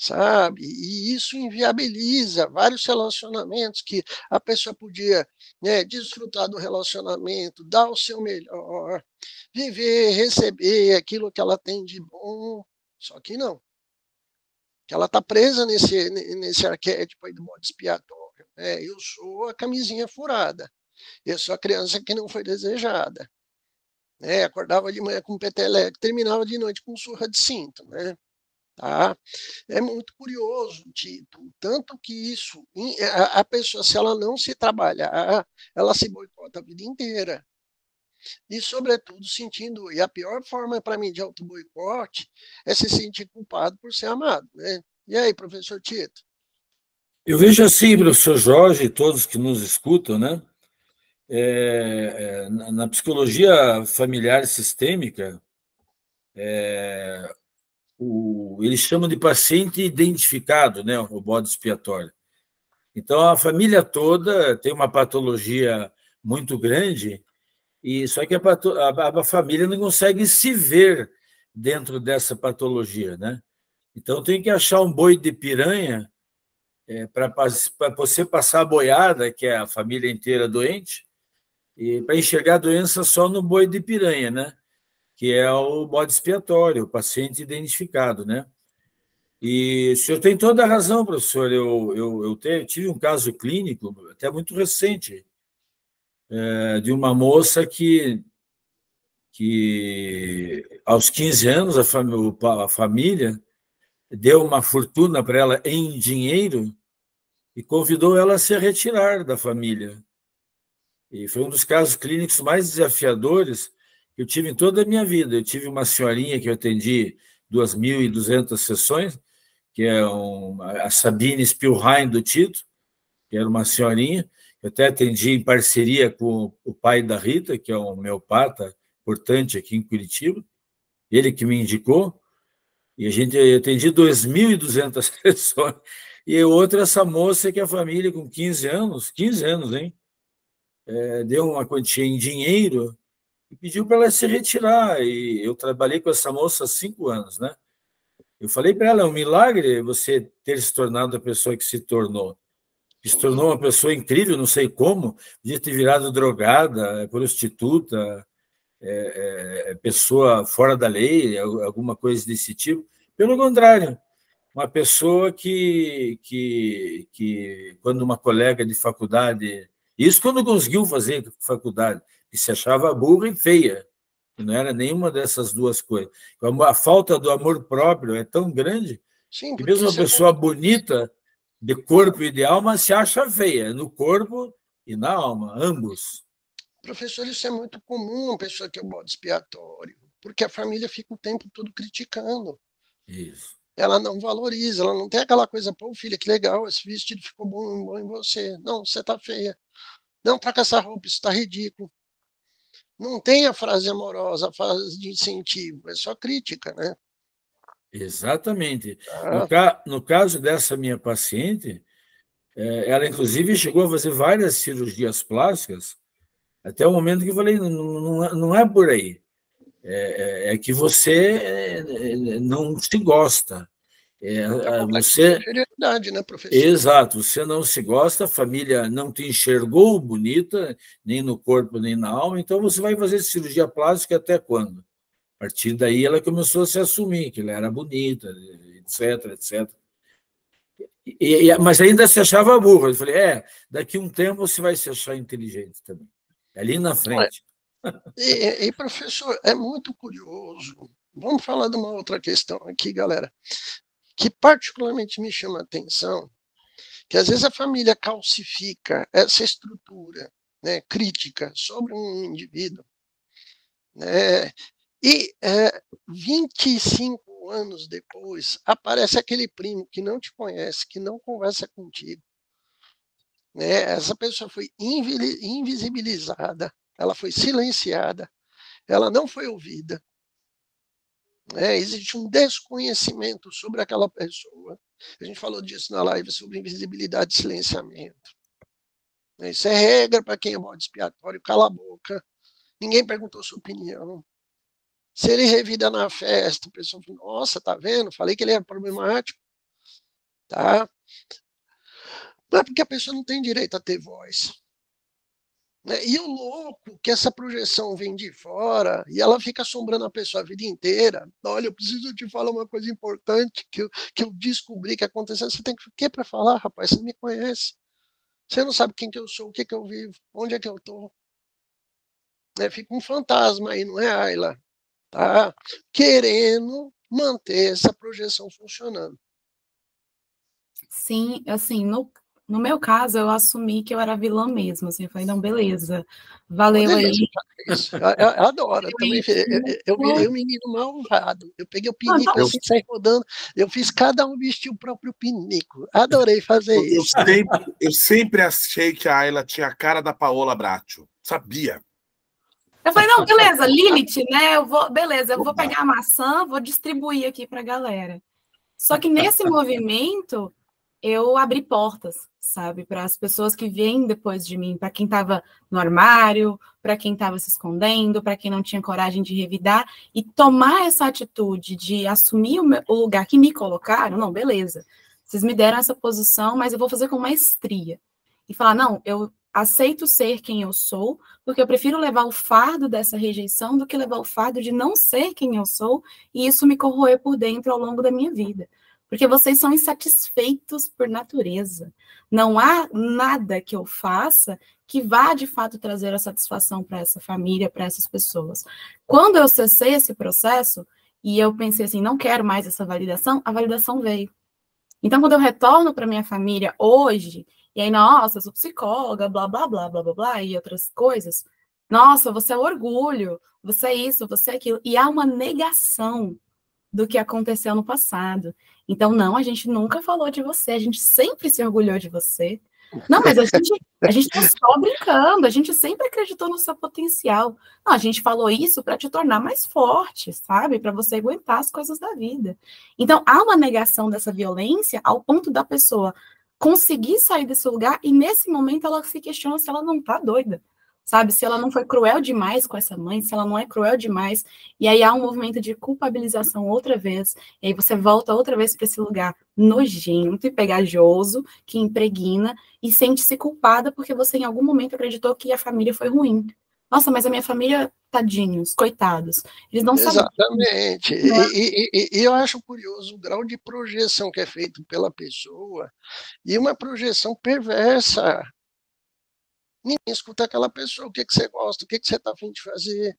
sabe? E isso inviabiliza vários relacionamentos que a pessoa podia, né, desfrutar do relacionamento, dar o seu melhor, viver, receber aquilo que ela tem de bom, só que não. Que ela está presa nesse arquétipo aí do bode expiatório. Né? Eu sou a camisinha furada, eu sou a criança que não foi desejada. Né? Acordava de manhã com peteleco, terminava de noite com surra de cinto, né? Tá? É muito curioso, Tito, tanto que isso, a pessoa, se ela não se trabalhar, ela se boicota a vida inteira. E, sobretudo, sentindo, e a pior forma para mim de auto-boicote é se sentir culpado por ser amado. Né? E aí, professor Tito? Eu vejo assim, professor Jorge e todos que nos escutam, né? Na psicologia familiar sistêmica, eles chamam de paciente identificado, né, o bode expiatório. Então, a família toda tem uma patologia muito grande, e só que a família não consegue se ver dentro dessa patologia, né? Então, tem que achar um boi de piranha para você passar a boiada, que é a família inteira doente, e para enxergar a doença só no boi de piranha, né? Que é o bode expiatório, o paciente identificado, né? E o senhor tem toda a razão, professor. Eu tive um caso clínico, até muito recente, de uma moça que aos 15 anos, a família deu uma fortuna para ela em dinheiro e convidou ela a se retirar da família. E foi um dos casos clínicos mais desafiadores que eu tive em toda a minha vida. Eu tive uma senhorinha que eu atendi 2.200 sessões, que é a Sabine Spielheim do Tito, que era uma senhorinha. Eu até atendi em parceria com o pai da Rita, que é um homeopata importante aqui em Curitiba, ele que me indicou, e eu atendi 2.200 pessoas. E outra, essa moça que a família com 15 anos, hein? Deu uma quantia em dinheiro e pediu para ela se retirar. E eu trabalhei com essa moça há 5 anos, né? Eu falei para ela, é um milagre você ter se tornado a pessoa que se tornou. Se tornou uma pessoa incrível, não sei como, podia ter virado drogada, prostituta, pessoa fora da lei, alguma coisa desse tipo. Pelo contrário, uma pessoa que quando uma colega de faculdade, isso quando conseguiu fazer faculdade, que se achava burra e feia, não era nenhuma dessas duas coisas. A falta do amor próprio é tão grande que mesmo uma pessoa bonita, de corpo e de alma, se acha feia, no corpo e na alma, ambos. Professor, isso é muito comum, uma pessoa que é o bode expiatório, porque a família fica o tempo todo criticando. Isso. Ela não valoriza, ela não tem aquela coisa, pô, filha, que legal, esse vestido ficou bom em você. Não, você tá feia. Não, tá com essa roupa, isso tá ridículo. Não tem a frase amorosa, a frase de incentivo, é só crítica, né? Exatamente. Tá? No caso dessa minha paciente, ela, inclusive, chegou a fazer várias cirurgias plásticas, até o momento que eu falei, não é por aí. É que você não se gosta. É complexo de Você, inferioridade, né, professor? exato, você não se gosta, a família não te enxergou bonita, nem no corpo, nem na alma, então você vai fazer cirurgia plástica até quando? A partir daí ela começou a se assumir, que ela era bonita, etc, etc. Mas ainda se achava burra. Eu falei, daqui a um tempo você vai se achar inteligente também. Ali na frente. E, professor, é muito curioso. Vamos falar de uma outra questão aqui, galera, que particularmente me chama a atenção, que às vezes a família calcifica essa estrutura, né, crítica sobre um indivíduo, né, e 25 anos depois aparece aquele primo que não te conhece, que não conversa contigo, né, essa pessoa foi invisibilizada, ela foi silenciada, ela não foi ouvida, né, existe um desconhecimento sobre aquela pessoa. A gente falou disso na live sobre invisibilidade e silenciamento. Isso é regra para quem é bode expiatório, cala a boca. Ninguém perguntou sua opinião. Se ele revida na festa, a pessoa fala, nossa, tá vendo? Falei que ele é problemático. Tá? Mas porque a pessoa não tem direito a ter voz. E o louco que essa projeção vem de fora e ela fica assombrando a pessoa a vida inteira. Olha, eu preciso te falar uma coisa importante que eu descobri que aconteceu. Você tem o quê para falar, rapaz? Você não me conhece. Você não sabe quem que eu sou, o que que eu vivo, onde é que eu estou. Fica um fantasma aí, não é, Ayla? Tá? Querendo manter essa projeção funcionando. Sim, assim, no meu caso, eu assumi que eu era vilã mesmo, assim, eu falei, não, beleza, valeu aí. Eu adoro, também, eu virei um menino malvado, eu peguei o pinico assim, saí rodando, eu fiz cada um vestir o próprio pinico, adorei fazer isso. Eu sempre achei que a Ayla tinha a cara da Paola Bracho, sabia? Eu falei, não, beleza, Lilith, né, eu vou pegar a maçã, vou distribuir aqui pra galera. Só que nesse movimento, eu abri portas, sabe, para as pessoas que vêm depois de mim, para quem estava no armário, para quem estava se escondendo, para quem não tinha coragem de revidar, e tomar essa atitude de assumir o lugar que me colocaram, não, beleza, vocês me deram essa posição, mas eu vou fazer com maestria. E falar, não, eu aceito ser quem eu sou, porque eu prefiro levar o fardo dessa rejeição do que levar o fardo de não ser quem eu sou, e isso me corroer por dentro ao longo da minha vida. Porque vocês são insatisfeitos por natureza. Não há nada que eu faça que vá, de fato, trazer a satisfação para essa família, para essas pessoas. Quando eu cessei esse processo, e eu pensei assim, não quero mais essa validação, a validação veio. Então, quando eu retorno para minha família hoje, e aí, nossa, eu sou psicóloga, blá, blá, blá, blá, blá, blá, e outras coisas, nossa, você é orgulho, você é isso, você é aquilo. E há uma negação do que aconteceu no passado. Então, não, a gente nunca falou de você, a gente sempre se orgulhou de você. Não, mas a gente tá só brincando, a gente sempre acreditou no seu potencial. Não, a gente falou isso para te tornar mais forte, sabe? Para você aguentar as coisas da vida. Então, há uma negação dessa violência ao ponto da pessoa conseguir sair desse lugar e, nesse momento, ela se questiona se ela não tá doida. Sabe, se ela não foi cruel demais com essa mãe, se ela não é cruel demais, e aí há um movimento de culpabilização outra vez, e aí você volta outra vez para esse lugar nojento e pegajoso, que impregna, e sente-se culpada porque você em algum momento acreditou que a família foi ruim. Nossa, mas a minha família, tadinhos, coitados, eles não sabem. Exatamente. E eu acho curioso o grau de projeção que é feito pela pessoa, e uma projeção perversa. Ninguém escuta aquela pessoa, o que você gosta, o que você está a fim de fazer,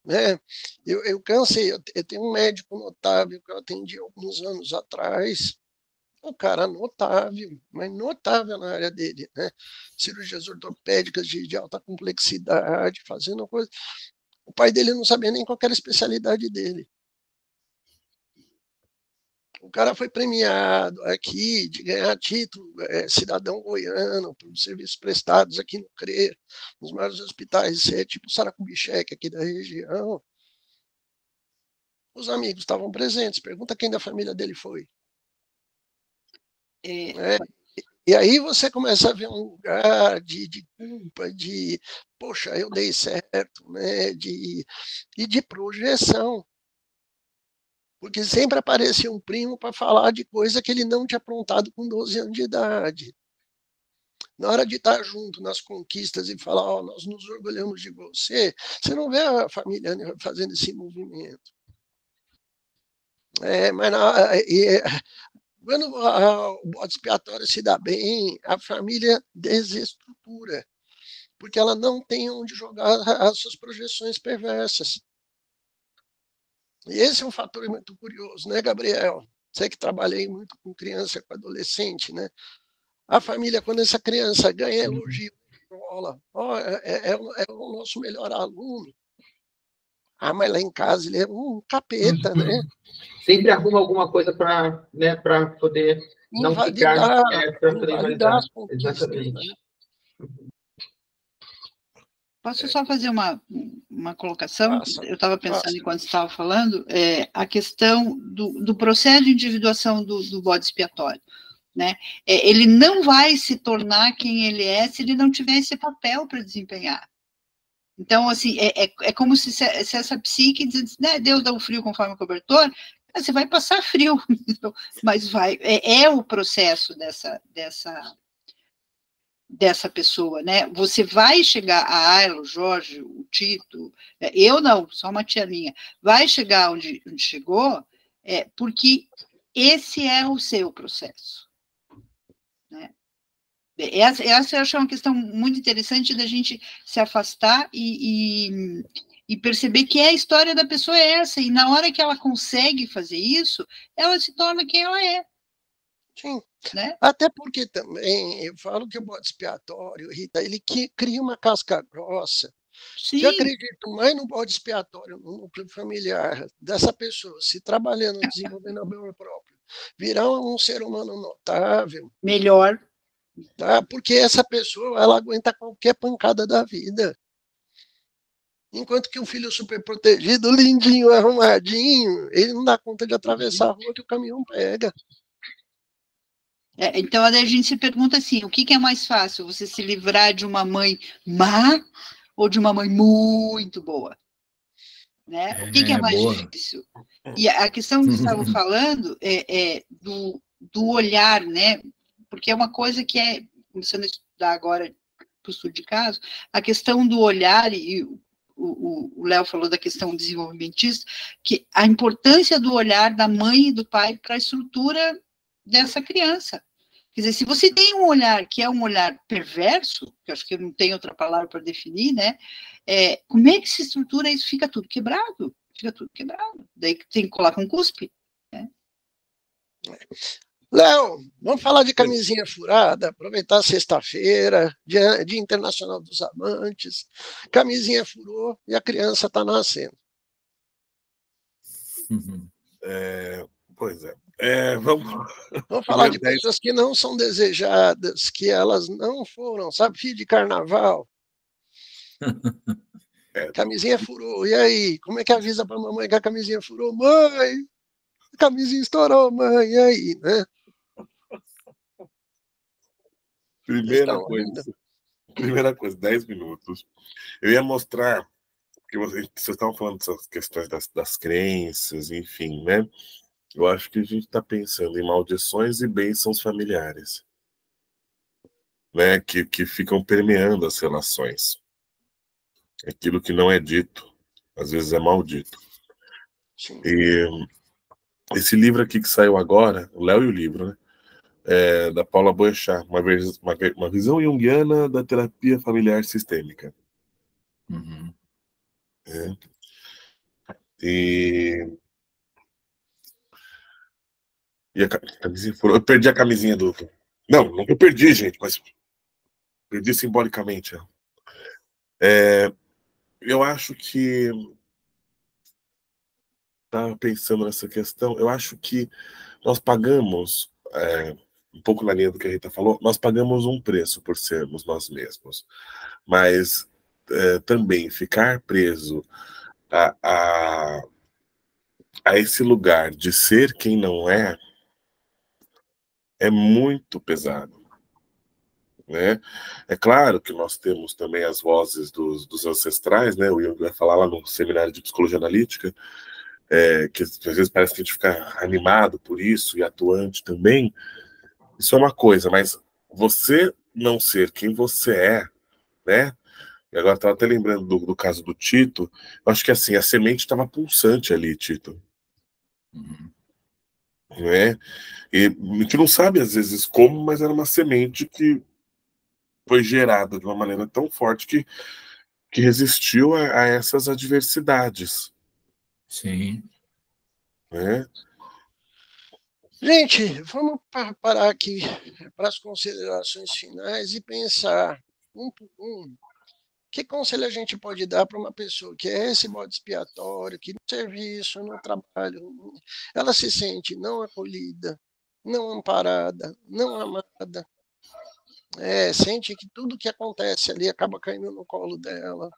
né? Eu cansei, eu tenho um médico notável que eu atendi alguns anos atrás, um cara notável, mas notável na área dele, né? Cirurgias ortopédicas de alta complexidade, fazendo coisa. O pai dele não sabia nem qual era a especialidade dele. O cara foi premiado aqui de ganhar título cidadão goiano por serviços prestados aqui no CRE, nos maiores hospitais, tipo Saracubicheque aqui da região. Os amigos estavam presentes, pergunta quem da família dele foi. É, e aí você começa a ver um lugar de culpa, de, poxa, eu dei certo, né? E de projeção. Porque sempre aparecia um primo para falar de coisa que ele não tinha aprontado com 12 anos de idade. Na hora de estar junto nas conquistas e falar, ó, nós nos orgulhamos de você, você não vê a família fazendo esse movimento. Quando o bode expiatório se dá bem, a família desestrutura, porque ela não tem onde jogar as suas projeções perversas. E esse é um fator muito curioso, né, Gabriel? Você que trabalhei muito com criança, com adolescente, né? A família, quando essa criança ganha elogio, oh, é o nosso melhor aluno. Ah, mas lá em casa ele é um capeta, né? Sempre arruma alguma coisa para, né, para poder não ficar, para poder invalidar as conquistas. Exatamente. Né? Posso só fazer uma colocação? Eu estava pensando enquanto você estava falando, a questão do processo de individuação do bode expiatório. Né? Ele não vai se tornar quem ele é se ele não tiver esse papel para desempenhar. Então, assim, é como se essa psique diz, né, Deus dá um frio conforme o cobertor, você vai passar frio, mas vai, o processo dessa pessoa, né? Você vai chegar, a Ayla, o Jorge, o Tito, eu não, só uma tia minha, vai chegar onde chegou, porque esse é o seu processo. Né? Essa eu acho uma questão muito interessante da gente se afastar e perceber que a história da pessoa é essa, e na hora que ela consegue fazer isso, ela se torna quem ela é. Sim. Né? Até porque também, eu falo que o bode expiatório, Rita, ele cria uma casca grossa. Sim. Eu acredito mais no bode expiatório, no núcleo familiar dessa pessoa, se trabalhando, desenvolvendo amor próprio, virar um ser humano notável. Melhor. Tá? Porque essa pessoa, ela aguenta qualquer pancada da vida. Enquanto que um filho super protegido, lindinho, arrumadinho, ele não dá conta de atravessar a rua que o caminhão pega. Então, a gente se pergunta assim, o que é mais fácil? Você se livrar de uma mãe má ou de uma mãe muito boa? Né? O que é mais difícil? E a questão que estavam falando é do olhar, né? Porque é uma coisa que começando a estudar agora para o estudo de caso, a questão do olhar, e o Léo falou da questão desenvolvimentista, que a importância do olhar da mãe e do pai para a estrutura dessa criança. Quer dizer, se você tem um olhar que é um olhar perverso, que eu acho que não tem outra palavra para definir, né? Como é que se estrutura isso? Fica tudo quebrado. Daí tem que colar com cuspe. Né? Léo, vamos falar de camisinha furada, aproveitar sexta-feira, dia Internacional dos Amantes. Camisinha furou e a criança está nascendo. Pois é. Vamos falar de pessoas que não são desejadas, que elas não foram, sabe, filho de carnaval. Camisinha furou. E aí, como é que avisa para a mamãe que a camisinha furou? Mãe, a camisinha estourou, mãe. E aí, né? Primeira coisa, 10 minutos. Eu ia mostrar que vocês estavam falando dessas questões das crenças, enfim, né? Eu acho que a gente está pensando em maldições e bênçãos familiares, né? Que ficam permeando as relações. Aquilo que não é dito, às vezes é maldito. E esse livro aqui que saiu agora, o Léo e o livro, né? Da Paula Boechat, uma visão junguiana da terapia familiar sistêmica. Uhum. E a camisinha furou. Eu perdi a camisinha do... Não eu perdi, gente, mas perdi simbolicamente. Eu acho que... Estava pensando nessa questão, eu acho que nós pagamos, um pouco na linha do que a Rita falou, nós pagamos um preço por sermos nós mesmos, mas também ficar preso a a esse lugar de ser quem não é muito pesado, né? É claro que nós temos também as vozes dos ancestrais, né? O Jung vai falar lá no seminário de psicologia analítica, que às vezes parece que a gente fica animado por isso e atuante também. Isso é uma coisa, mas você não ser quem você é, né? E agora estava até lembrando do caso do Tito. Eu acho que assim, a semente estava pulsante ali, Tito. Né? E a gente não sabe às vezes como, mas era uma semente que foi gerada de uma maneira tão forte que resistiu a essas adversidades. Sim. Né? Gente, vamos parar aqui para as considerações finais e pensar um por um. Que conselho a gente pode dar para uma pessoa que é esse bode expiatório, que no serviço, no trabalho, ela se sente não acolhida, não amparada, não amada, sente que tudo que acontece ali acaba caindo no colo dela.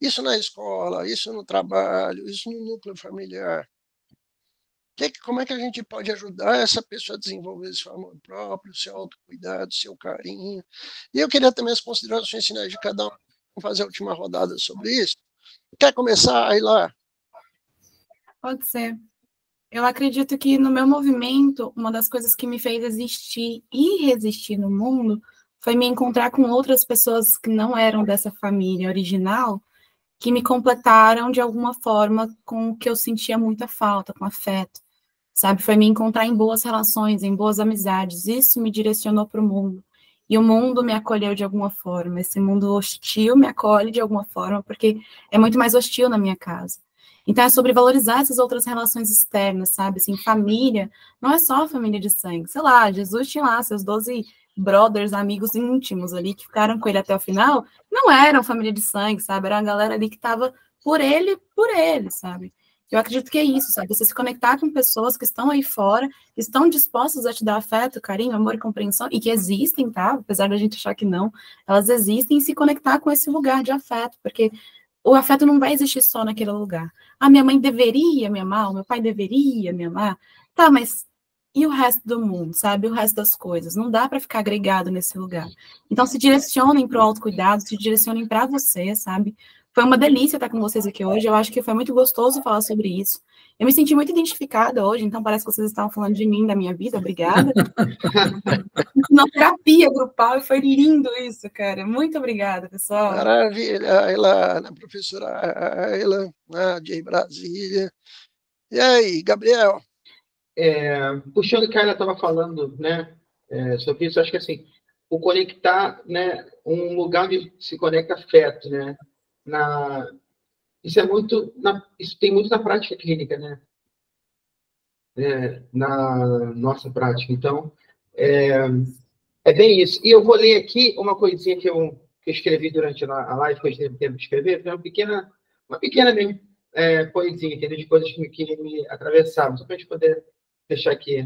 Isso na escola, isso no trabalho, isso no núcleo familiar. Como é que a gente pode ajudar essa pessoa a desenvolver seu amor próprio, seu autocuidado, seu carinho? E eu queria também as considerações finais de cada um. Vamos fazer a última rodada sobre isso. Quer começar aí lá? Pode ser. Eu acredito que no meu movimento, uma das coisas que me fez existir e resistir no mundo foi me encontrar com outras pessoas que não eram dessa família original, que me completaram de alguma forma com o que eu sentia muita falta, com afeto. Sabe, foi me encontrar em boas relações, em boas amizades, isso me direcionou para o mundo, e o mundo me acolheu de alguma forma, esse mundo hostil me acolhe de alguma forma, porque é muito mais hostil na minha casa. Então é sobre valorizar essas outras relações externas, sabe, assim, família, não é só família de sangue, sei lá, Jesus tinha lá seus 12 brothers, amigos íntimos ali, que ficaram com ele até o final, não eram família de sangue, sabe, era uma galera ali que estava por ele, sabe. Eu acredito que é isso, sabe? Você se conectar com pessoas que estão aí fora, que estão dispostas a te dar afeto, carinho, amor e compreensão, e que existem, tá? Apesar da gente achar que não, elas existem, e se conectar com esse lugar de afeto, porque o afeto não vai existir só naquele lugar. Ah, minha mãe deveria me amar, o meu pai deveria me amar. Tá, mas e o resto do mundo, sabe? O resto das coisas. Não dá para ficar agregado nesse lugar. Então, se direcionem para o autocuidado, se direcionem para você, sabe? Foi uma delícia estar com vocês aqui hoje. Eu acho que foi muito gostoso falar sobre isso. Eu me senti muito identificada hoje, então parece que vocês estavam falando de mim, da minha vida. Obrigada. Uma terapia grupal, e foi lindo isso, cara. Muito obrigada, pessoal. Maravilha, Ayla, a professora Ayla, de Brasília. E aí, Gabriel? Puxando o que a Ayla estava falando, né, sobre isso, acho que assim, o conectar, né, um lugar onde se conecta afeto, né, isso tem muito na prática clínica, né, na nossa prática. Então, é bem isso. E eu vou ler aqui uma coisinha que eu escrevi durante a live, que eu tive tempo de escrever, uma pequena mesmo, poesia, entendeu? De coisas que me atravessavam, só para a gente poder deixar aqui,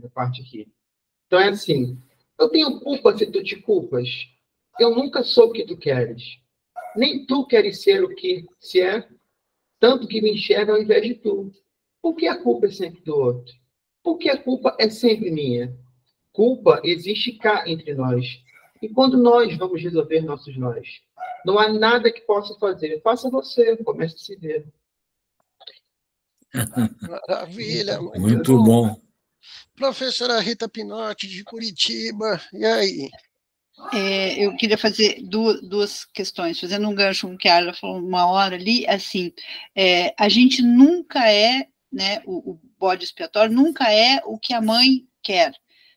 na parte aqui. Então é assim: eu tenho culpa se tu te culpas. Eu nunca sou o que tu queres. Nem tu queres ser o que se é, tanto que me enxerga ao invés de tu. Por que a culpa é sempre do outro? Por que a culpa é sempre minha? Culpa existe cá entre nós. E quando nós vamos resolver nossos nós? Não há nada que possa fazer. Faça você, comece a se ver. Maravilha, Muito bom. Professora Rita Pinotti, de Curitiba, e aí? Eu queria fazer duas questões, fazendo um gancho com o que a Ayla falou uma hora ali, assim, a gente nunca é, né, o bode expiatório nunca é o que a mãe quer,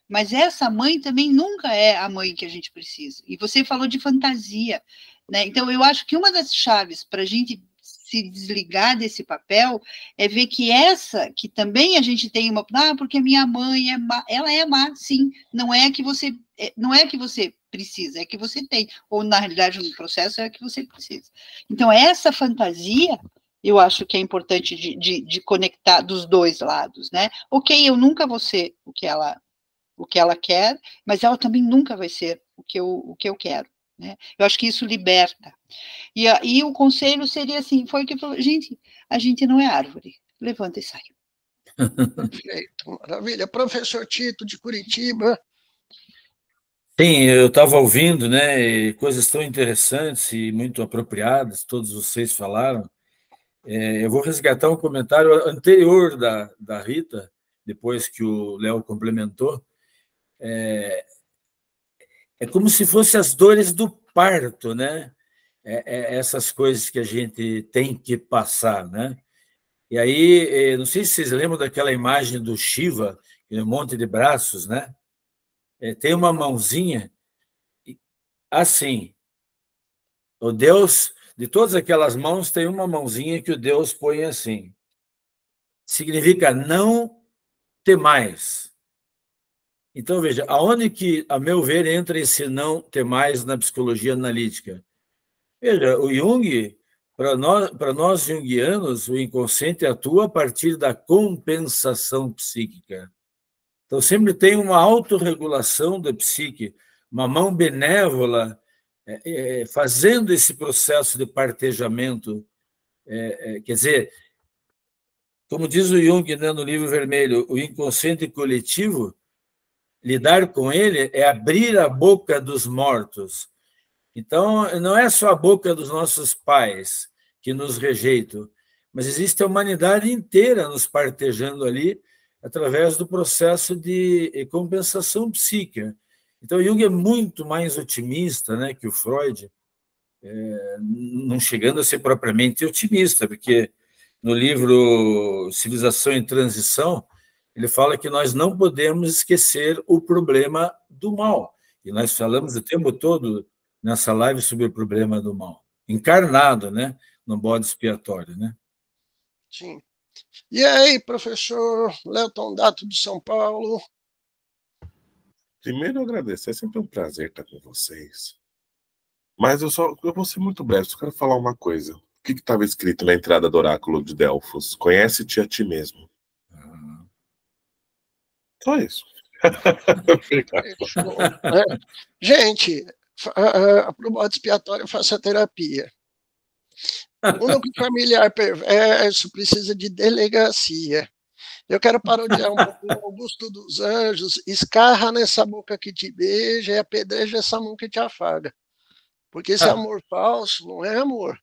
mas essa mãe também nunca é a mãe que a gente precisa. E você falou de fantasia, né? Então eu acho que uma das chaves para a gente se desligar desse papel é ver que também a gente tem porque minha mãe é má, ela é má, sim, não é que você precisa, é que você tem, ou na realidade no processo é que você precisa. Então essa fantasia eu acho que é importante de conectar dos dois lados, né? Ok, eu nunca vou ser o que ela quer, mas ela também nunca vai ser o que eu quero. né? Eu acho que isso liberta. E aí o conselho seria assim, foi o que falou, gente, a gente não é árvore, levanta e sai. Perfeito, maravilha. Professor Tito, de Curitiba. Sim, eu estava ouvindo, né, e coisas tão interessantes e muito apropriadas, todos vocês falaram. Eu vou resgatar um comentário anterior da Rita, depois que o Léo complementou. É como se fossem as dores do parto, né? Essas coisas que a gente tem que passar, né? E aí, não sei se vocês lembram daquela imagem do Shiva, um monte de braços, né? Tem uma mãozinha assim. O Deus, de todas aquelas mãos, tem uma mãozinha que o Deus põe assim. Significa não ter mais. Então, veja, aonde que, a meu ver, entra esse não ter mais na psicologia analítica? Veja, o Jung, para nós junguianos, o inconsciente atua a partir da compensação psíquica. Então, sempre tem uma autorregulação da psique, uma mão benévola fazendo esse processo de partejamento. Quer dizer, como diz o Jung, né, no livro vermelho, o inconsciente coletivo, lidar com ele é abrir a boca dos mortos. Então, não é só a boca dos nossos pais que nos rejeitam, mas existe a humanidade inteira nos partejando ali através do processo de compensação psíquica. Então, Jung é muito mais otimista, né, que o Freud, não chegando a ser propriamente otimista, porque no livro Civilização em Transição, ele fala que nós não podemos esquecer o problema do mal. E nós falamos o tempo todo nessa live sobre o problema do mal, encarnado, né, no bode expiatório, né? Sim. E aí, professor Léo Tondato, de São Paulo? Primeiro, agradecer. É sempre um prazer estar com vocês. Mas eu vou ser muito breve. Só quero falar uma coisa. O que estava escrito na entrada do oráculo de Delfos? Conhece-te a ti mesmo. Só isso. Gente, para o bode expiatório, faça a terapia. O núcleo familiar perverso precisa de delegacia. Eu quero parodiar um pouco o Augusto dos Anjos. Escarra nessa boca que te beija e apedreja essa mão que te afaga. Porque esse amor falso não é amor.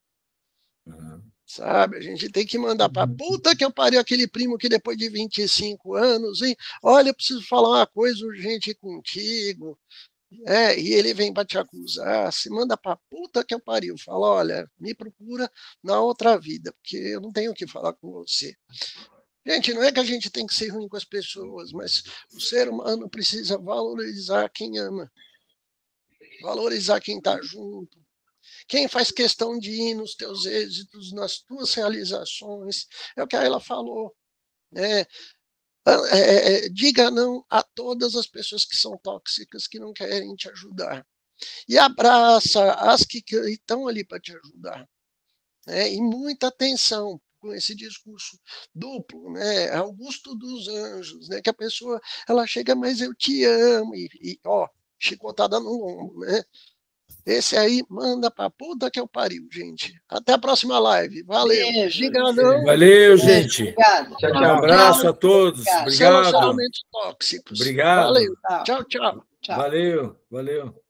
Sabe? A gente tem que mandar para puta que eu pariu aquele primo que depois de 25 anos, hein? Olha, eu preciso falar uma coisa urgente contigo. E ele vem para te acusar, se manda para puta que eu pariu, fala, olha, me procura na outra vida, porque eu não tenho o que falar com você. Gente, não é que a gente tem que ser ruim com as pessoas, mas o ser humano precisa valorizar quem ama, valorizar quem está junto, quem faz questão de ir nos teus êxitos, nas tuas realizações, é o que ela falou, né? Diga não a todas as pessoas que são tóxicas, que não querem te ajudar. E abraça as que estão ali para te ajudar. Né? E muita atenção com esse discurso duplo, né? Augusto dos Anjos, né? Que a pessoa ela chega, mas eu te amo, e chicotada no ombro, né? Esse aí manda pra puta que eu pariu, gente. Até a próxima live. Valeu. Beijo. Diga não. Valeu, gente. Obrigada. Tchau, Um tchau. abraço a todos. Obrigado. Obrigado. Relacionamentos tóxicos. Obrigado. Valeu. Tchau, tchau. Tchau. Valeu.